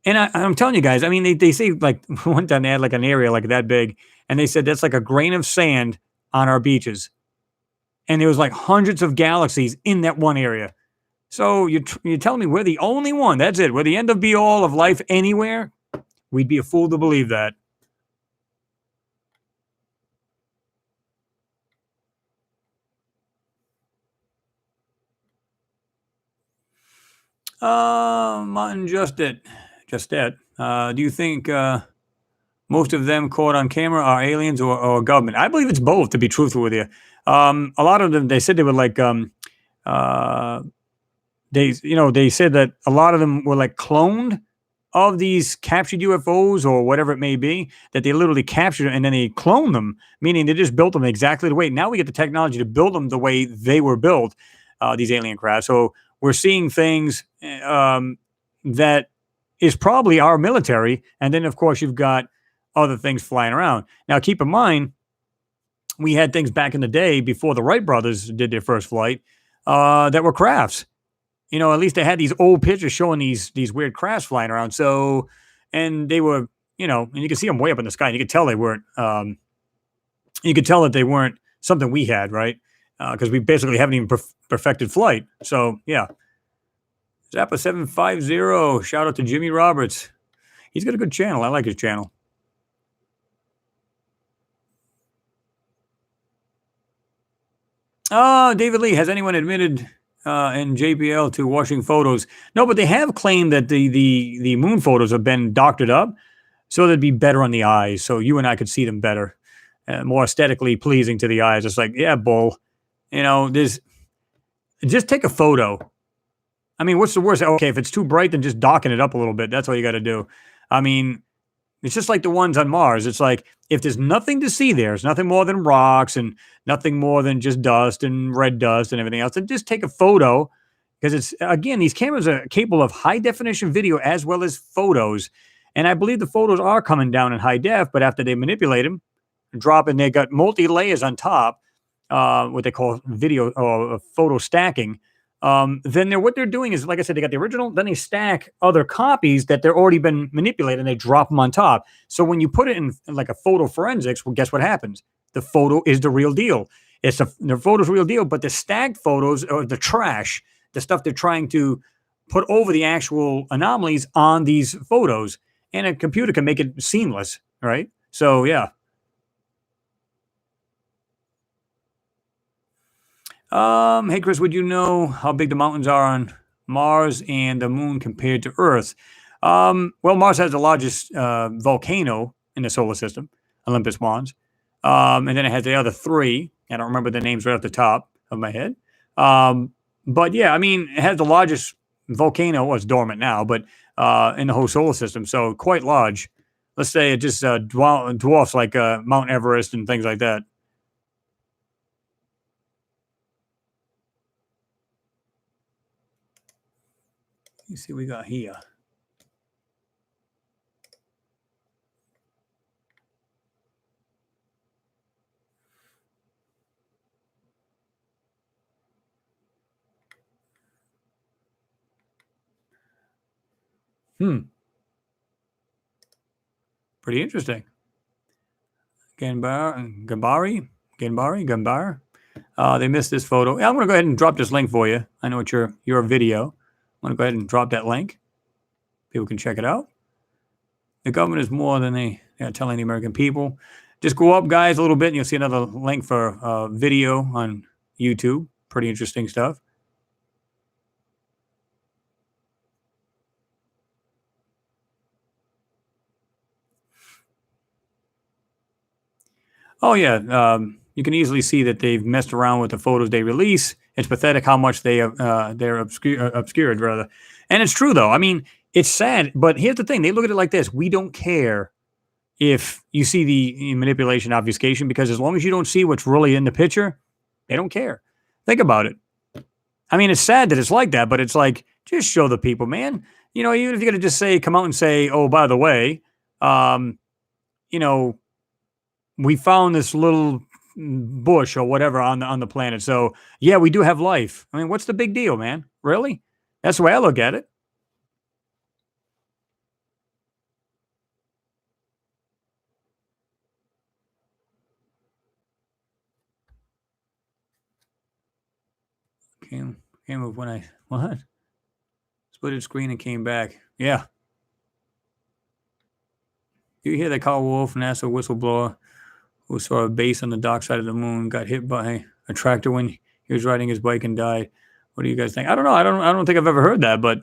And I'm telling you guys, I mean, they say like one time they had like an area like that big, and they said that's like a grain of sand on our beaches. And there was like hundreds of galaxies in that one area. So you're telling me we're the only one? That's it. We're the end of be all of life anywhere? We'd be a fool to believe that. Martin just it. Do you think most of them caught on camera are aliens or government? I believe it's both, to be truthful with you. A lot of them, they said they were like, they said that a lot of them were like cloned of these captured UFOs or whatever it may be, that they literally captured and then they cloned them, meaning they just built them exactly the way. Now we get the technology to build them the way they were built, these alien craft. So we're seeing things that is probably our military. And then, of course, you've got other things flying around. Now, keep in mind, we had things back in the day before the Wright brothers did their first flight that were crafts. At least they had these old pictures showing these weird crafts flying around. So, and they were, and you could see them way up in the sky. And you could tell they weren't. You could tell that they weren't something we had, right? Because we basically haven't even perfected flight. So, yeah. Zappa 750. Shout out to Jimmy Roberts. He's got a good channel. I like his channel. Oh, David Lee, has anyone admitted in JPL to washing photos? No, but they have claimed that the moon photos have been doctored up so they'd be better on the eyes, so you and I could see them better, more aesthetically pleasing to the eyes. It's like, yeah, bull. Just take a photo. I mean, what's the worst? Okay, if it's too bright, then just darken it up a little bit. That's all you got to do. I mean, it's just like the ones on Mars. It's like, if there's nothing to see there, it's nothing more than rocks and nothing more than just dust and red dust and everything else, then just take a photo, because it's, again, these cameras are capable of high definition video as well as photos. And I believe the photos are coming down in high def, but after they manipulate them, drop, and they got multi-layers on top, what they call video or photo stacking. Then what they're doing is, like I said, they got the original, then they stack other copies that they're already been manipulated, and they drop them on top. So when you put it in like a photo forensics, well, guess what happens? The photo is the real deal. The photo's real deal, but the stacked photos are the trash. the stuff they're trying to put over the actual anomalies on these photos, and a computer can make it seamless, right? So yeah. Hey Chris, would you know how big the mountains are on Mars and the Moon compared to Earth? Well, Mars has the largest volcano in the solar system, Olympus Mons, and then it has the other three. I don't remember the names right off the top of my head, but yeah, I mean, it has the largest volcano. Well, it's dormant now, but in the whole solar system, so quite large. Let's say it just dwarfs like Mount Everest and things like that. Let me see what we got here. Pretty interesting. Gambar. They missed this photo. Yeah, I'm going to go ahead and drop this link for you. I know it's your video. I'm going to go ahead and drop that link. People can check it out. The government is more than they are telling the American people. Just go up, guys, a little bit, and you'll see another link for video on YouTube. Pretty interesting stuff. Oh, yeah. You can easily see that they've messed around with the photos they release. It's pathetic how much they're obscured, rather. And it's true, though. I mean, it's sad, but here's the thing. They look at it like this. We don't care if you see the manipulation, obfuscation, because as long as you don't see what's really in the picture, they don't care. Think about it. I mean, it's sad that it's like that, but it's like, just show the people, man. You know, even if you're going to just say, come out and say, oh, by the way, you know, we found this little bush or whatever on the planet. So yeah, we do have life. I mean, what's the big deal, man? Really? That's the way I look at it. Came up when I what? Split its screen and came back. Yeah. You hear that Carl Wolf, NASA whistleblower, who saw a base on the dark side of the moon, got hit by a tractor when he was riding his bike and died. What do you guys think? I don't know. I don't think I've ever heard that, but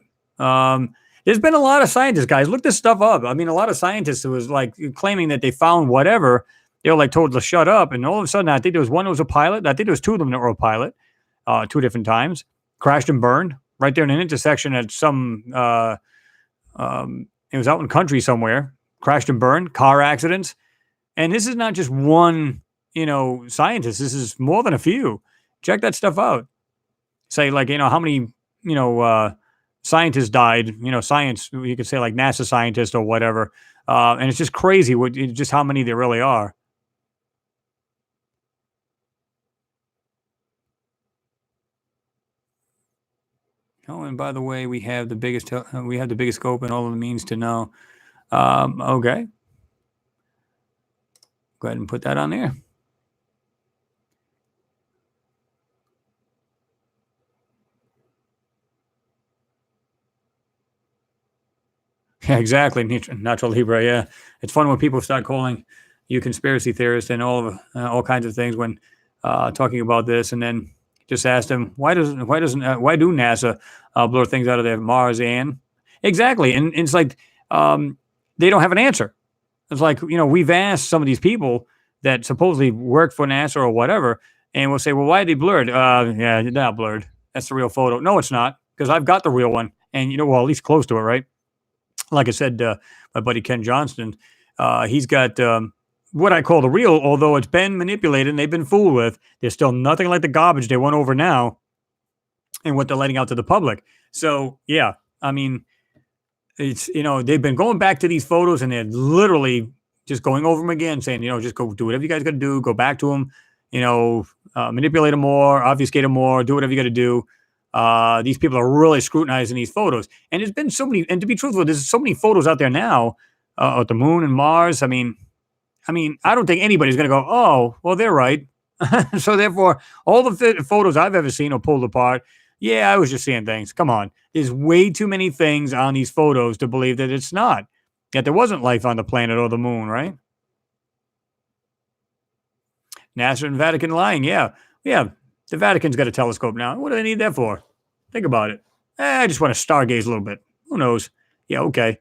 there's been a lot of scientists, guys. Look this stuff up. I mean, a lot of scientists who was like claiming that they found whatever. They were like told to shut up, and all of a sudden, I think there was one that was a pilot. I think there was two of them that were a pilot, 2 different times, crashed and burned right there in an intersection at some. It was out in country somewhere. Crashed and burned. Car accidents. And this is not just one, scientist. This is more than a few. Check that stuff out. Say, like, how many, scientists died, science, you could say like NASA scientists or whatever. And it's just crazy just how many there really are. Oh, and by the way, we have the biggest scope and all of the means to know. Okay. Go ahead and put that on there. Yeah, exactly. Natural Libra. Yeah, it's fun when people start calling you conspiracy theorists and all kinds of things when talking about this, and then just ask them why do NASA blur things out of their Mars and exactly, and it's like they don't have an answer. It's like we've asked some of these people that supposedly work for NASA or whatever, and we'll say, well, why are they blurred? Yeah, they're not blurred. That's the real photo. No, it's not, because I've got the real one, and well, at least close to it, right? Like I said, my buddy Ken Johnston, he's got what I call the real, although it's been manipulated and they've been fooled with. There's still nothing like the garbage they went over now and what they're letting out to the public. So, yeah, I mean, it's, they've been going back to these photos and they're literally just going over them again, saying, just go do whatever you guys got to do, go back to them, manipulate them more, obfuscate them more, do whatever you got to do. These people are really scrutinizing these photos. And there's been so many, and to be truthful, there's so many photos out there now of the moon and Mars. I mean, I don't think anybody's going to go, oh, well, they're right. So therefore, all the photos I've ever seen are pulled apart. Yeah, I was just seeing things. Come on. There's way too many things on these photos to believe that it's not. That there wasn't life on the planet or the moon, right? NASA and Vatican lying. Yeah. Yeah. The Vatican's got a telescope now. What do they need that for? Think about it. I just want to stargaze a little bit. Who knows? Yeah, okay.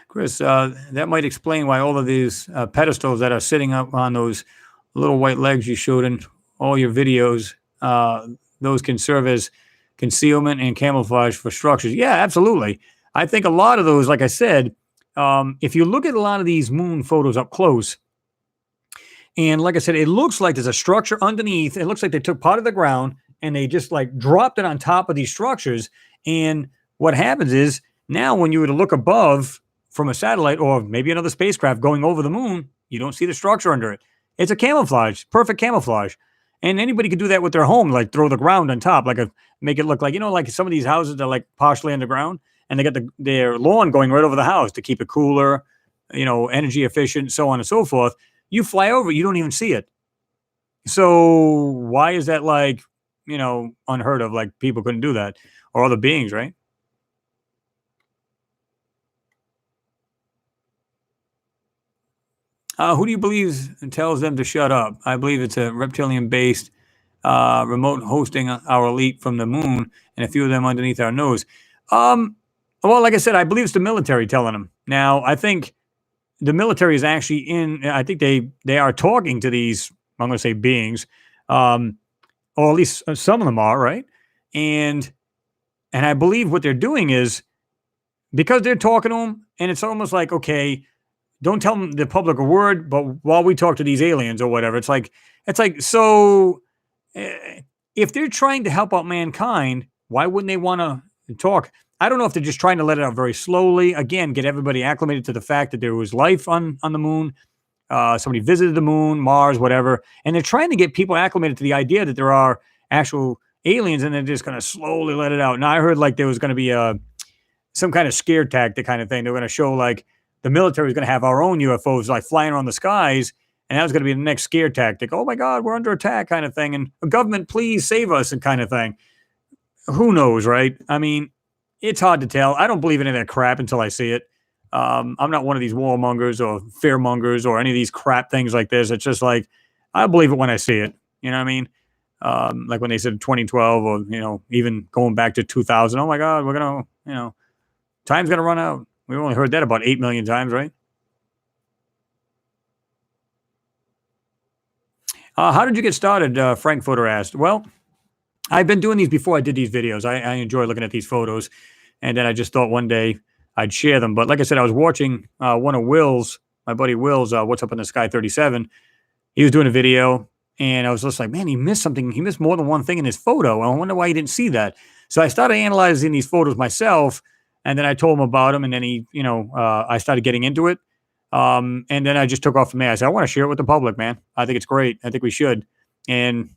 Chris, that might explain why all of these pedestals that are sitting up on those little white legs you showed in all your videos, those can serve as concealment and camouflage for structures. Yeah, absolutely. I think a lot of those, like I said, if you look at a lot of these moon photos up close, and like I said, it looks like there's a structure underneath. It looks like they took part of the ground and they just like dropped it on top of these structures. And what happens is now when you were to look above from a satellite or maybe another spacecraft going over the moon, you don't see the structure under it. It's a camouflage, perfect camouflage. And anybody could do that with their home, like throw the ground on top, like make it look like, like some of these houses are like partially underground and they got their lawn going right over the house to keep it cooler, energy efficient, so on and so forth. You fly over, you don't even see it. So why is that like, unheard of? Like people couldn't do that or other beings, right? Who do you believe tells them to shut up? I believe it's a reptilian-based remote hosting our elite from the moon and a few of them underneath our nose. Well, like I said, I believe it's the military telling them. Now, I think the military is actually I think they are talking to these, I'm going to say beings, or at least some of them are, right? And I believe what they're doing is because they're talking to them, and it's almost like, okay, don't tell them the public a word, but while we talk to these aliens or whatever, it's like, so if they're trying to help out mankind, why wouldn't they want to talk? I don't know if they're just trying to let it out very slowly. Again, get everybody acclimated to the fact that there was life on the moon. Somebody visited the moon, Mars, whatever. And they're trying to get people acclimated to the idea that there are actual aliens and they're just going to slowly let it out. Now, I heard like there was going to be some kind of scare tactic kind of thing. They're going to show like the military is going to have our own UFOs like flying around the skies. And that was going to be the next scare tactic. Oh my God, we're under attack kind of thing. And government, please save us and kind of thing. Who knows, right? I mean, it's hard to tell. I don't believe any of that crap until I see it. I'm not one of these warmongers or fearmongers or any of these crap things like this. It's just like, I believe it when I see it. You know what I mean? Like when they said 2012 or, even going back to 2000. Oh my God, we're going to, time's going to run out. We've only heard that about 8 million times, right? How did you get started? Frankfurter asked. Well, I've been doing these before I did these videos. I enjoy looking at these photos. And then I just thought one day I'd share them. But like I said, I was watching one of Will's, my buddy Will's, What's Up in the Sky 37. He was doing a video. And I was just like, man, he missed something. He missed more than one thing in his photo. I wonder why he didn't see that. So I started analyzing these photos myself. And then I told him about them. And then he, I started getting into it. And then I just took off from there. I said, I want to share it with the public, man. I think it's great. I think we should. And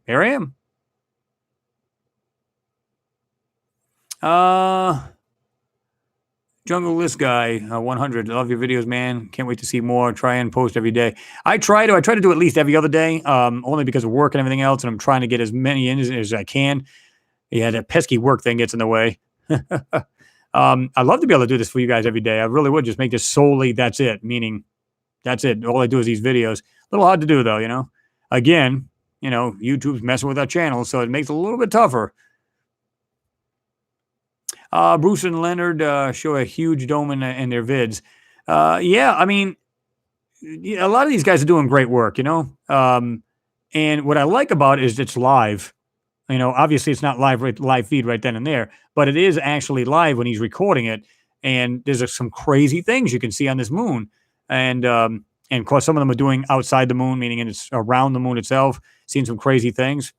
here I am. Jungle List Guy, 100. Love your videos, man. Can't wait to see more. Try and post every day. I try to do at least every other day, only because of work and everything else. And I'm trying to get as many in as I can. Yeah, that pesky work thing gets in the way. I'd love to be able to do this for you guys every day. I really would just make this solely, that's it. Meaning, that's it. All I do is these videos. A little hard to do, though, Again, YouTube's messing with our channel, so it makes it a little bit tougher. Bruce and Leonard show a huge dome in their vids. Yeah, I mean, a lot of these guys are doing great work, and what I like about it is it's live. Obviously it's not live feed right then and there, but it is actually live when he's recording it. And there's some crazy things you can see on this moon. And of course, some of them are doing outside the moon, meaning it's around the moon itself, seeing some crazy things.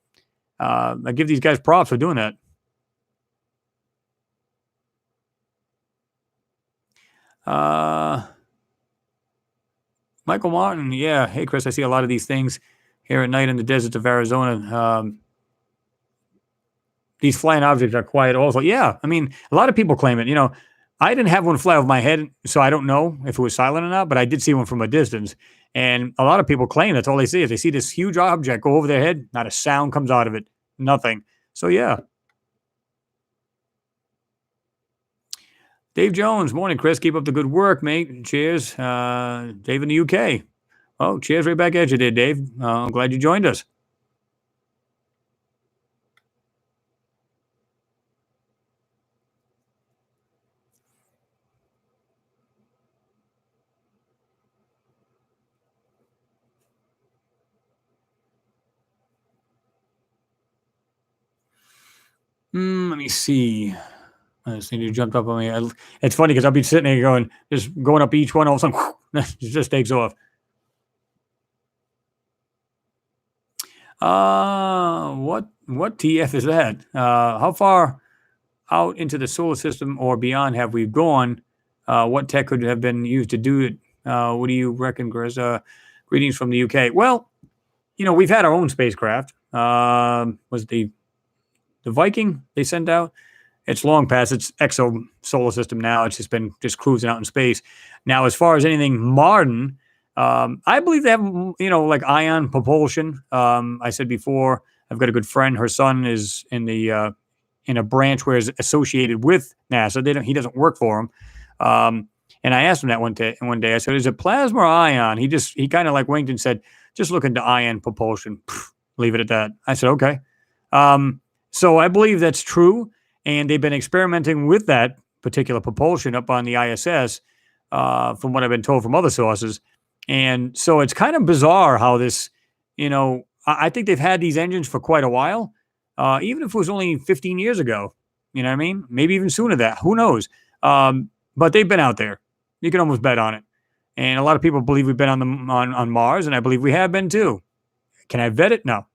I give these guys props for doing that. Michael Martin, yeah. Hey, Chris, I see a lot of these things here at night in the deserts of Arizona. These flying objects are quiet also. Yeah, I mean, a lot of people claim it. I didn't have one fly over my head, so I don't know if it was silent or not, but I did see one from a distance. And a lot of people claim that's all they see is they see this huge object go over their head. Not a sound comes out of it. Nothing. So yeah. Dave Jones, morning, Chris. Keep up the good work, mate. Cheers. Dave in the UK. Oh, cheers right back at you there, Dave. I'm glad you joined us. Let me see. I just need to jump up on me. It's funny because I'll be sitting there going, just going up each one, all of a sudden, it just takes off. What TF is that? How far out into the solar system or beyond have we gone? What tech could have been used to do it? What do you reckon, Chris? Greetings from the UK. Well, we've had our own spacecraft. Was the Viking they sent out? It's long past its exo solar system now. It's just been cruising out in space. Now, as far as anything modern, I believe they have, like ion propulsion. I said before, I've got a good friend. Her son is in a branch where it's associated with NASA. He doesn't work for them. And I asked him that one day. I said, "Is it plasma or ion?" He kind of like winked and said, "Just look into ion propulsion." Leave it at that. I said, "Okay." So I believe that's true. And they've been experimenting with that particular propulsion up on the ISS, from what I've been told from other sources. And so it's kind of bizarre how this, I think they've had these engines for quite a while, even if it was only 15 years ago. You know what I mean? Maybe even sooner than that. Who knows? But they've been out there. You can almost bet on it. And a lot of people believe we've been on Mars, and I believe we have been too. Can I vet it? No.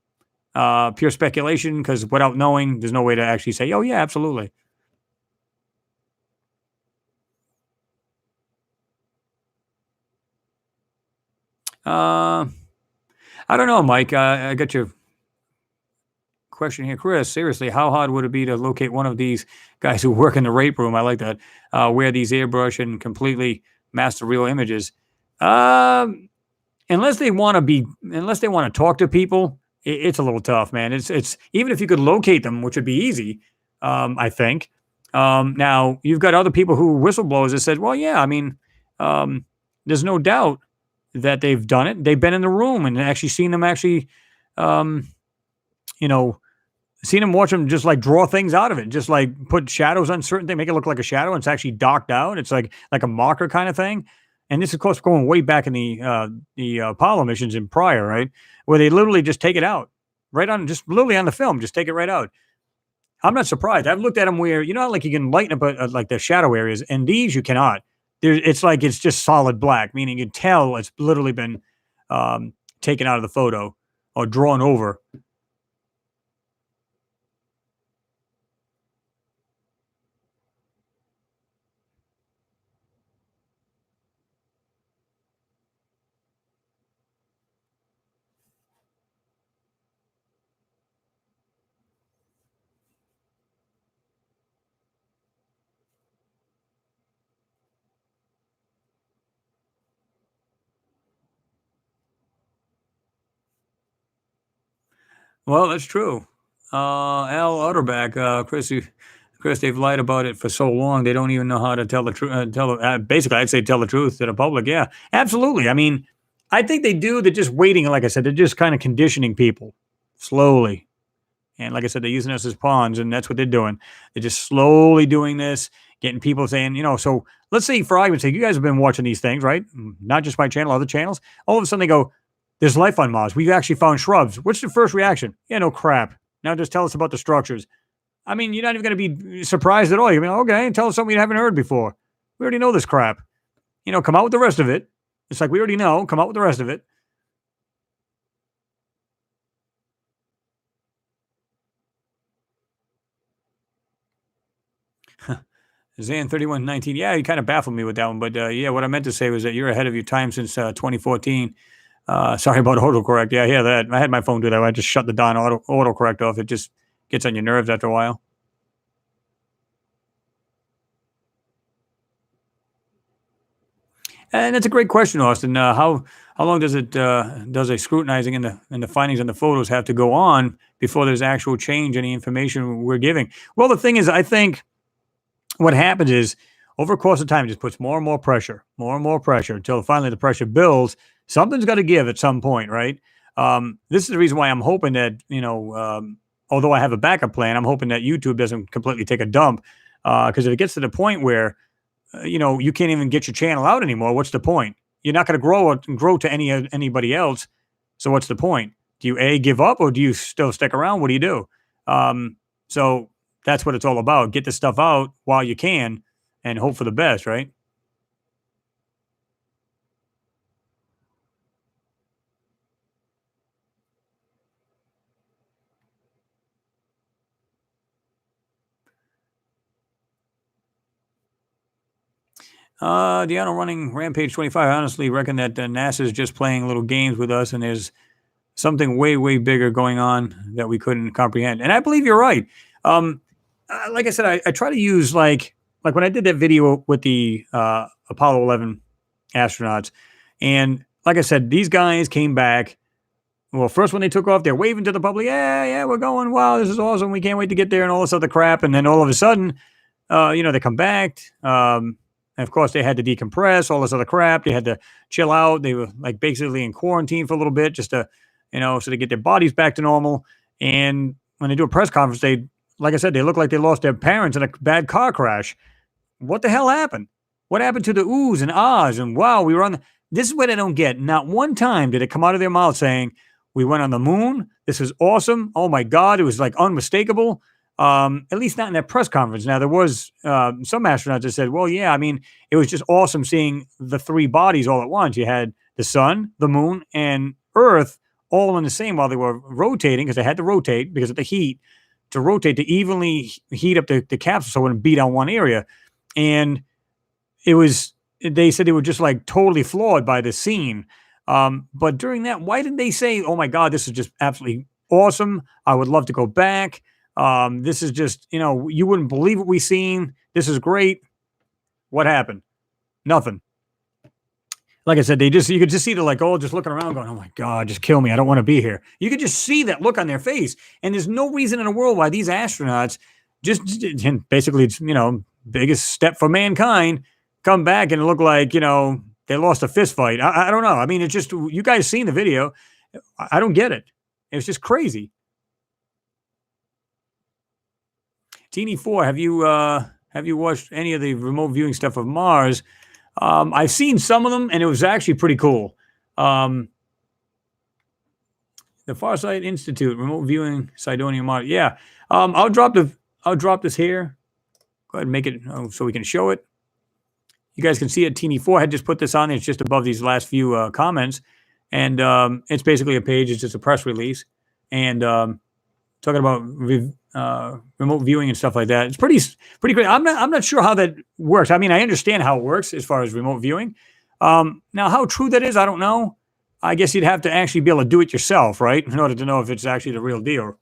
Pure speculation, because without knowing, there's no way to actually say, "Oh yeah, absolutely." I don't know, Mike. I got your question here, Chris. Seriously, how hard would it be to locate one of these guys who work in the rape room? I like that. Wear these airbrush and completely master real images. Unless they want to talk to people, it's a little tough, man. It's even if you could locate them, which would be easy, I think. Now you've got other people who whistleblowers that said, "Well, yeah, I mean, there's no doubt that they've done it. They've been in the room and actually seen them um, you know, seen them watch them just like draw things out of it, just like put shadows on certain things, make it look like a shadow, and it's actually docked out. It's like a marker kind of thing." And this, of course, going way back in the Apollo missions and prior, right, where they literally just take it out right on, just literally on the film, just take it right out. I'm not surprised. I've looked at them where like you can lighten up like the shadow areas, and these you cannot. It's like it's just solid black, meaning you can tell it's literally been taken out of the photo or drawn over. Well, that's true. Al Utterback, Chris, they've lied about it for so long they don't even know how to tell the truth. Basically, I'd say tell the truth to the public. Yeah, absolutely. I mean, I think they do. They're just waiting. Like I said, they're just kind of conditioning people slowly. And like I said, they're using us as pawns, and that's what they're doing. They're just slowly doing this, getting people saying, so let's say, for argument's sake, you guys have been watching these things, right? Not just my channel, other channels. All of a sudden they go, "There's life on Mars. We've actually found shrubs." What's the first reaction? "Yeah, no crap. Now just tell us about the structures." I mean, you're not even going to be surprised at all. You're going, "Okay, tell us something you haven't heard before. We already know this crap. Come out with the rest of it." It's like, we already know. Come out with the rest of it. Zan 3119. Yeah, you kind of baffled me with that one. But yeah, what I meant to say was that you're ahead of your time since 2014. Sorry about autocorrect. Yeah, yeah, that I had my phone do that. I just shut the Don autocorrect off. It just gets on your nerves after a while. And that's a great question, Austin. How long does it does a scrutinizing and the findings and the photos have to go on before there's actual change in the information we're giving? Well, the thing is, I think what happens is over a course of time, it just puts more and more pressure until finally the pressure builds. Something's got to give at some point, right? This is the reason why I'm hoping that, although I have a backup plan, I'm hoping that YouTube doesn't completely take a dump. Because if it gets to the point where, you can't even get your channel out anymore, what's the point? You're not going to grow to anybody else. So what's the point? Do you give up or do you still stick around? What do you do? So that's what it's all about. Get the stuff out while you can and hope for the best, right? Deanna running Rampage 25. I honestly reckon that NASA is just playing little games with us and there's something way, way bigger going on that we couldn't comprehend. And I believe you're right. Like I said, I try to use like when I did that video with the Apollo 11 astronauts. And like I said, these guys came back. Well, first when they took off, they're waving to the public. Yeah, we're going. Wow, this is awesome. We can't wait to get there and all this other crap. And then all of a sudden, they come back. And of course, they had to decompress, all this other crap. They had to chill out. They were like basically in quarantine for a little bit just to, so they get their bodies back to normal. And when they do a press conference, like I said, they look like they lost their parents in a bad car crash. What the hell happened? What happened to the oohs and ahs? And wow, we were on this is what I don't get. Not one time did it come out of their mouth saying, we went on the moon. This is awesome. Oh my God. It was like unmistakable. At least not in that press conference. Now, there was some astronauts that said, well, yeah, I mean, it was just awesome seeing the three bodies all at once. You had the sun, the moon, and Earth all in the same while they were rotating because they had to rotate because of the heat to rotate to evenly heat up the capsule so it wouldn't beat on one area. And they said they were just like totally floored by the scene. But during that, why didn't they say, oh my God, this is just absolutely awesome. I would love to go back. This is just, you wouldn't believe what we've seen. This is great. What happened? Nothing. Like I said, you could just see they're just looking around going, oh my God, just kill me. I don't want to be here. You could just see that look on their face. And there's no reason in the world why these astronauts basically, it's, biggest step for mankind, come back and look like, they lost a fist fight. I don't know. I mean, it's just, you guys seen the video. I don't get it. It's just crazy. Teeny 4, have you watched any of the remote viewing stuff of Mars? I've seen some of them, and it was actually pretty cool. The Farsight Institute, remote viewing Cydonia Mars. Yeah, I'll drop this here. Go ahead and make it so we can show it. You guys can see it. Teeny 4 had just put this on there. It's just above these last few comments, and it's basically a page. It's just a press release, and talking about remote viewing and stuff like that. It's pretty great. I'm not sure how that works. I mean, I understand how it works as far as remote viewing. Now, how true that is, I don't know. I guess you'd have to actually be able to do it yourself, right, in order to know if it's actually the real deal.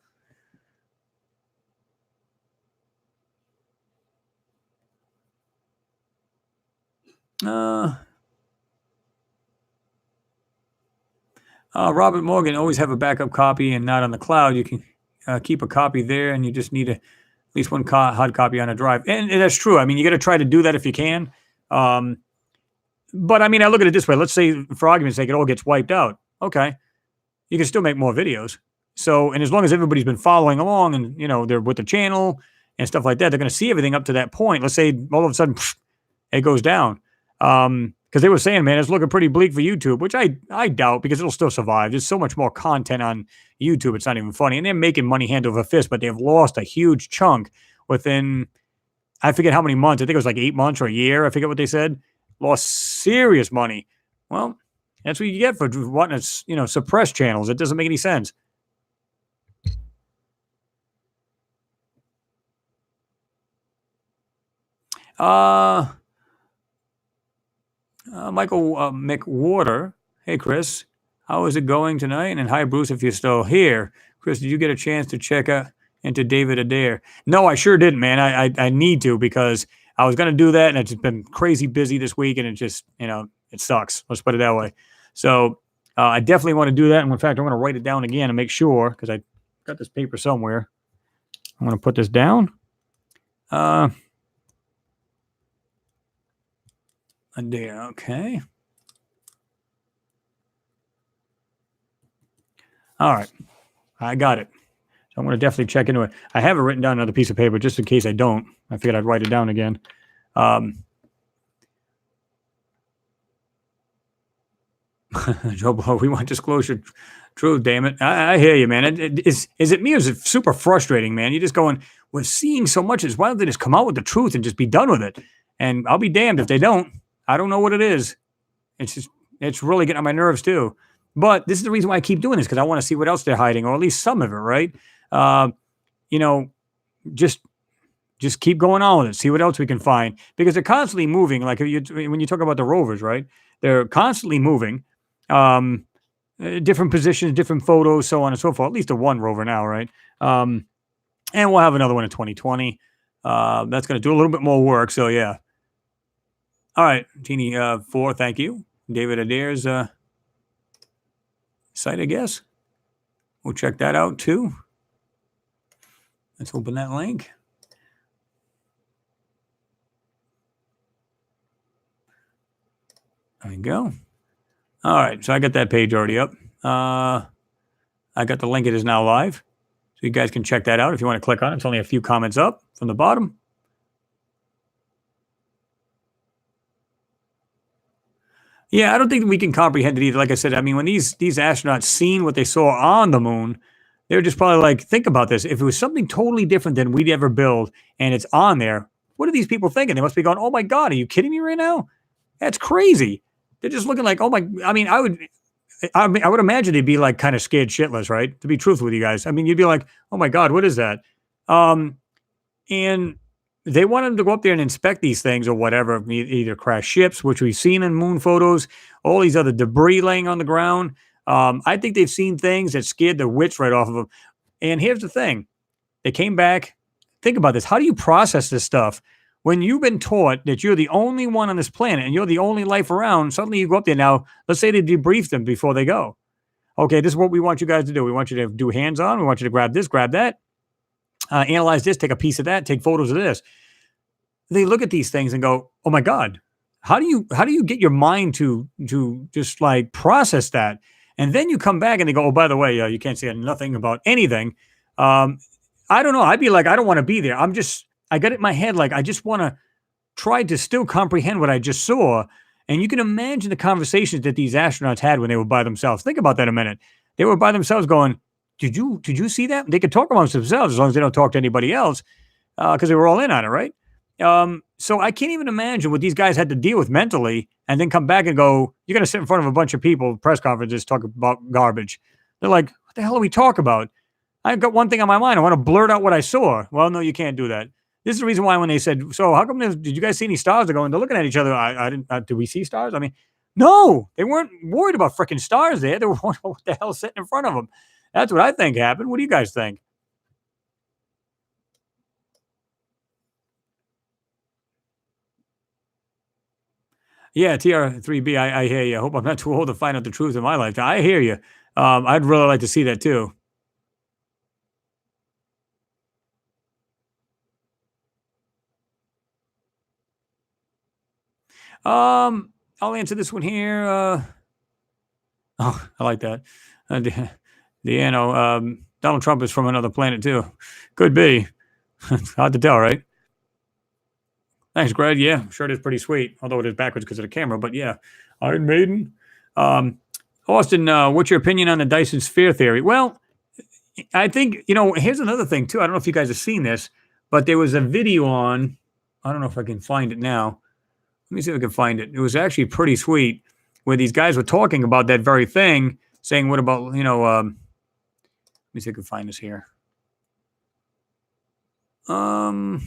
Robert Morgan, always have a backup copy and not on the cloud. You can keep a copy there, and you just need at least one hard copy on a drive. And that's true. I mean, you got to try to do that if you can. But I mean, I look at it this way. Let's say, for argument's sake, it all gets wiped out. Okay. You can still make more videos. So, and as long as everybody's been following along and, they're with the channel and stuff like that, they're going to see everything up to that point. Let's say all of a sudden, it goes down. Because they were saying, man, it's looking pretty bleak for YouTube, which I doubt because it'll still survive. There's so much more content on YouTube. It's not even funny. And they're making money hand over fist, but they've lost a huge chunk within, I forget how many months. I think it was like 8 months or a year. I forget what they said. Lost serious money. Well, that's what you get for wanting to, suppress channels. It doesn't make any sense. Michael McWater. Hey, Chris. How is it going tonight? And hi, Bruce, if you're still here. Chris, did you get a chance to check into David Adair? No, I sure didn't, man. I need to because I was going to do that, and it's been crazy busy this week, and it just, It sucks. Let's put it that way. So I definitely want to do that. And in fact, I'm going to write it down again and make sure, because I got this paper somewhere. I'm going to put this down. There. Okay. All right. I got it. So I'm going to definitely check into it. I have it written down on another piece of paper just in case I don't. I figured I'd write it down again. Joe Blow, we want disclosure. True, damn it. I hear you, man. Is it me or is it super frustrating, man? You're just going, we're seeing so much. Why don't they just come out with the truth and just be done with it? And I'll be damned if they don't. I don't know what it is. It's really getting on my nerves too. But this is the reason why I keep doing this, because I want to see what else they're hiding, or at least some of it, right? Just keep going on with it. See what else we can find, because they're constantly moving. Like when you talk about the rovers, right? They're constantly moving, different positions, different photos, so on and so forth. At least a one rover now, right? And we'll have another one in 2020. That's going to do a little bit more work. So yeah. All right, Teeny 4, thank you, David Adair's site, I guess. We'll check that out too. Let's open that link. There we go. All right, so I got that page already up. I got the link. It is now live. So you guys can check that out if you want to click on it. It's only a few comments up from the bottom. Yeah, I don't think we can comprehend it either. Like I said, I mean, when these astronauts seen what they saw on the moon, they were just probably like, think about this. If it was something totally different than we'd ever build and it's on there, what are these people thinking? They must be going, oh my God, are you kidding me right now? That's crazy. They're just looking like, oh my, I mean, I would imagine they'd be like kind of scared shitless, right? To be truthful with you guys. I mean, you'd be like, oh my God, what is that? And they want them to go up there and inspect these things or whatever, either crash ships, which we've seen in moon photos, all these other debris laying on the ground. I think they've seen things that scared the wits right off of them. And here's the thing. They came back. Think about this. How do you process this stuff? When you've been taught that you're the only one on this planet and you're the only life around, suddenly you go up there. Now, let's say they debrief them before they go. Okay, this is what we want you guys to do. We want you to do hands-on. We want you to grab this, grab that. Analyze this, take a piece of that, take photos of this. They look at these things and go, oh my God, how do you get your mind to just like process that? And then you come back and they go, oh, by the way, you can't say nothing about anything. I don't know. I'd be like, I don't want to be there. I got it in my head. Like, I just want to try to still comprehend what I just saw. And you can imagine the conversations that these astronauts had when they were by themselves. Think about that a minute. They were by themselves going, did you see that? They could talk amongst themselves as long as they don't talk to anybody else, because they were all in on it, right? So I can't even imagine what these guys had to deal with mentally and then come back and go, you're going to sit in front of a bunch of people, press conferences, talk about garbage. They're like, what the hell are we talking about? I've got one thing on my mind. I want to blurt out what I saw. Well, no, you can't do that. This is the reason why when they said, so how come did you guys see any stars? They're looking at each other. I didn't, did we see stars? I mean, no, they weren't worried about freaking stars there. They were wondering what the hell's sitting in front of them. That's what I think happened. What do you guys think? Yeah, TR3B, I hear you. I hope I'm not too old to find out the truth in my lifetime. I hear you. I'd really like to see that too. I'll answer this one here. Oh, I like that. Deanno, Donald Trump is from another planet too. Could be. It's hard to tell, right? Thanks, Greg. Yeah, I'm sure it is pretty sweet, although it is backwards because of the camera. But yeah, Iron Maiden. Austin, what's your opinion on the Dyson sphere theory? Well, I think, here's another thing too. I don't know if you guys have seen this, but there was a video on, I don't know if I can find it now. Let me see if I can find it. It was actually pretty sweet where these guys were talking about that very thing, saying, what about, let me see if I can find this here. I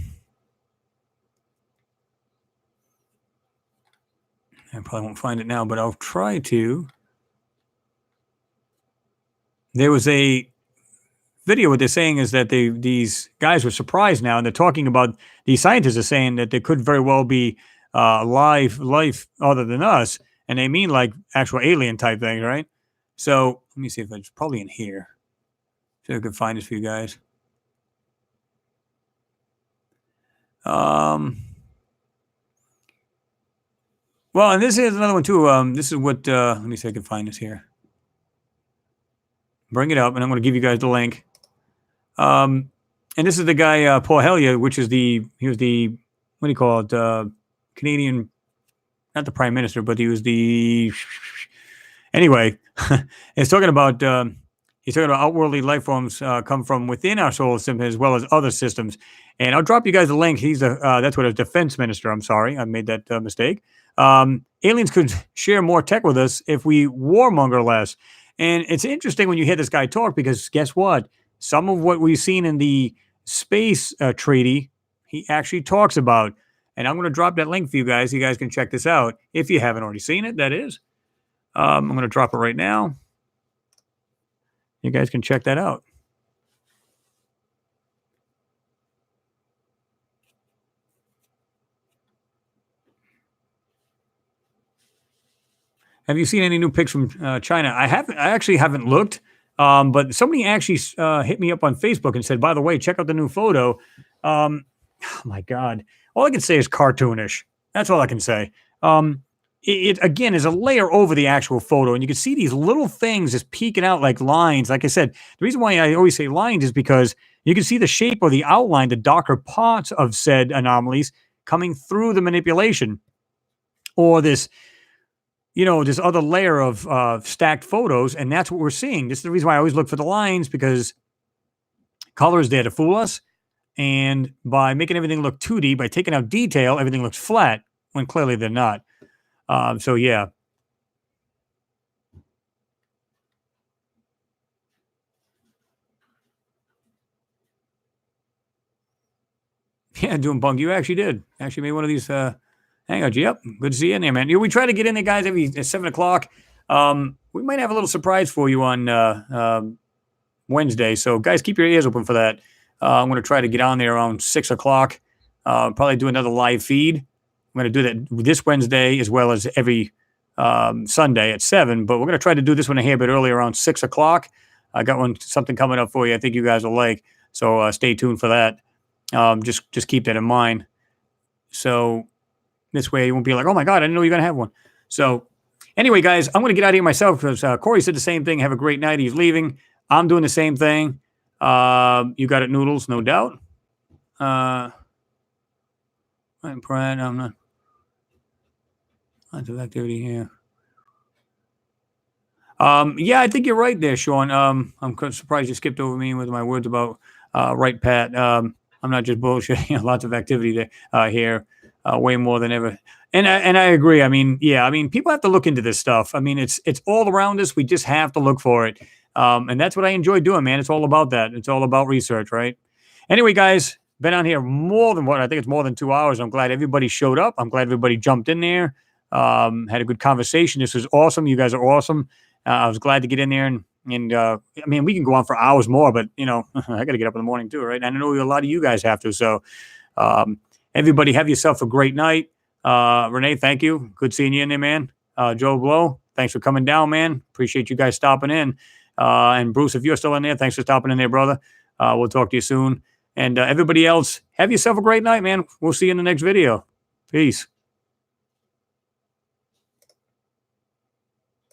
probably won't find it now, but I'll try to. There was a video. What they're saying is that these guys were surprised now, and they're talking about, these scientists are saying that there could very well be life other than us, and they mean like actual alien type things, right? So let me see if it's probably in here. See if I can find this for you guys. Well, and this is another one too. This is what. Let me see if I can find this here. Bring it up, and I'm going to give you guys the link. And this is the guy Paul Hellyer, which is he was the, what do you call it? Canadian, not the prime minister, but he was the. Anyway, he's talking about outworldly life forms come from within our solar system as well as other systems. And I'll drop you guys a link. He's that's what a defense minister. I'm sorry, I made that mistake. Aliens could share more tech with us if we warmonger less. And it's interesting when you hear this guy talk, because guess what? Some of what we've seen in the space treaty, he actually talks about. And I'm going to drop that link for you guys. You guys can check this out if you haven't already seen it. That is. I'm going to drop it right now. You guys can check that out. Have you seen any new pics from China? I actually haven't looked, but somebody actually hit me up on Facebook and said, by the way, check out the new photo. Oh my God. All I can say is cartoonish. That's all I can say. It again is a layer over the actual photo, and you can see these little things just peeking out like lines. Like I said, the reason why I always say lines is because you can see the shape or the outline, the darker parts of said anomalies coming through the manipulation, or this, this other layer of stacked photos, and that's what we're seeing. This is the reason why I always look for the lines, because color is there to fool us, and by making everything look 2D, by taking out detail, everything looks flat when clearly they're not. So yeah. Yeah, doing bunk. You actually did. Actually made one of these hangouts. Yep. Good to see you in there, man. We try to get in there, guys, every at 7 o'clock. We might have a little surprise for you on Wednesday. So guys, keep your ears open for that. I'm going to try to get on there around 6 o'clock. Probably do another live feed. I'm going to do that this Wednesday as well as every Sunday at 7, but we're going to try to do this one a hair bit early, around 6 o'clock. I got something coming up for you I think you guys will like, so stay tuned for that. Just keep that in mind, so this way you won't be like, oh my God, I didn't know you're going to have one. So anyway, guys, I'm going to get out of here myself, because Corey said the same thing. Have a great night. He's leaving. I'm doing the same thing. You got it, Noodles, no doubt. I'm proud. I'm not. Lots of activity here. Yeah, I think you're right there, Sean. I'm surprised you skipped over me with my words about right, Pat. I'm not just bullshitting. Lots of activity there here, way more than ever. And I agree. I mean, yeah. I mean, people have to look into this stuff. I mean, it's all around us. We just have to look for it. And that's what I enjoy doing, man. It's all about that. It's all about research, right? Anyway, guys, been on here more than I think it's more than 2 hours. I'm glad everybody showed up. I'm glad everybody jumped in there. Had a good conversation. This was awesome. You guys are awesome. I was glad to get in there, and I mean, we can go on for hours more, but I got to get up in the morning too, right? And I know a lot of you guys have to. So, everybody, have yourself a great night. Renee, thank you. Good seeing you in there, man. Joe Blow, thanks for coming down, man. Appreciate you guys stopping in. And Bruce, if you're still in there, thanks for stopping in there, brother. We'll talk to you soon. And everybody else, have yourself a great night, man. We'll see you in the next video. Peace.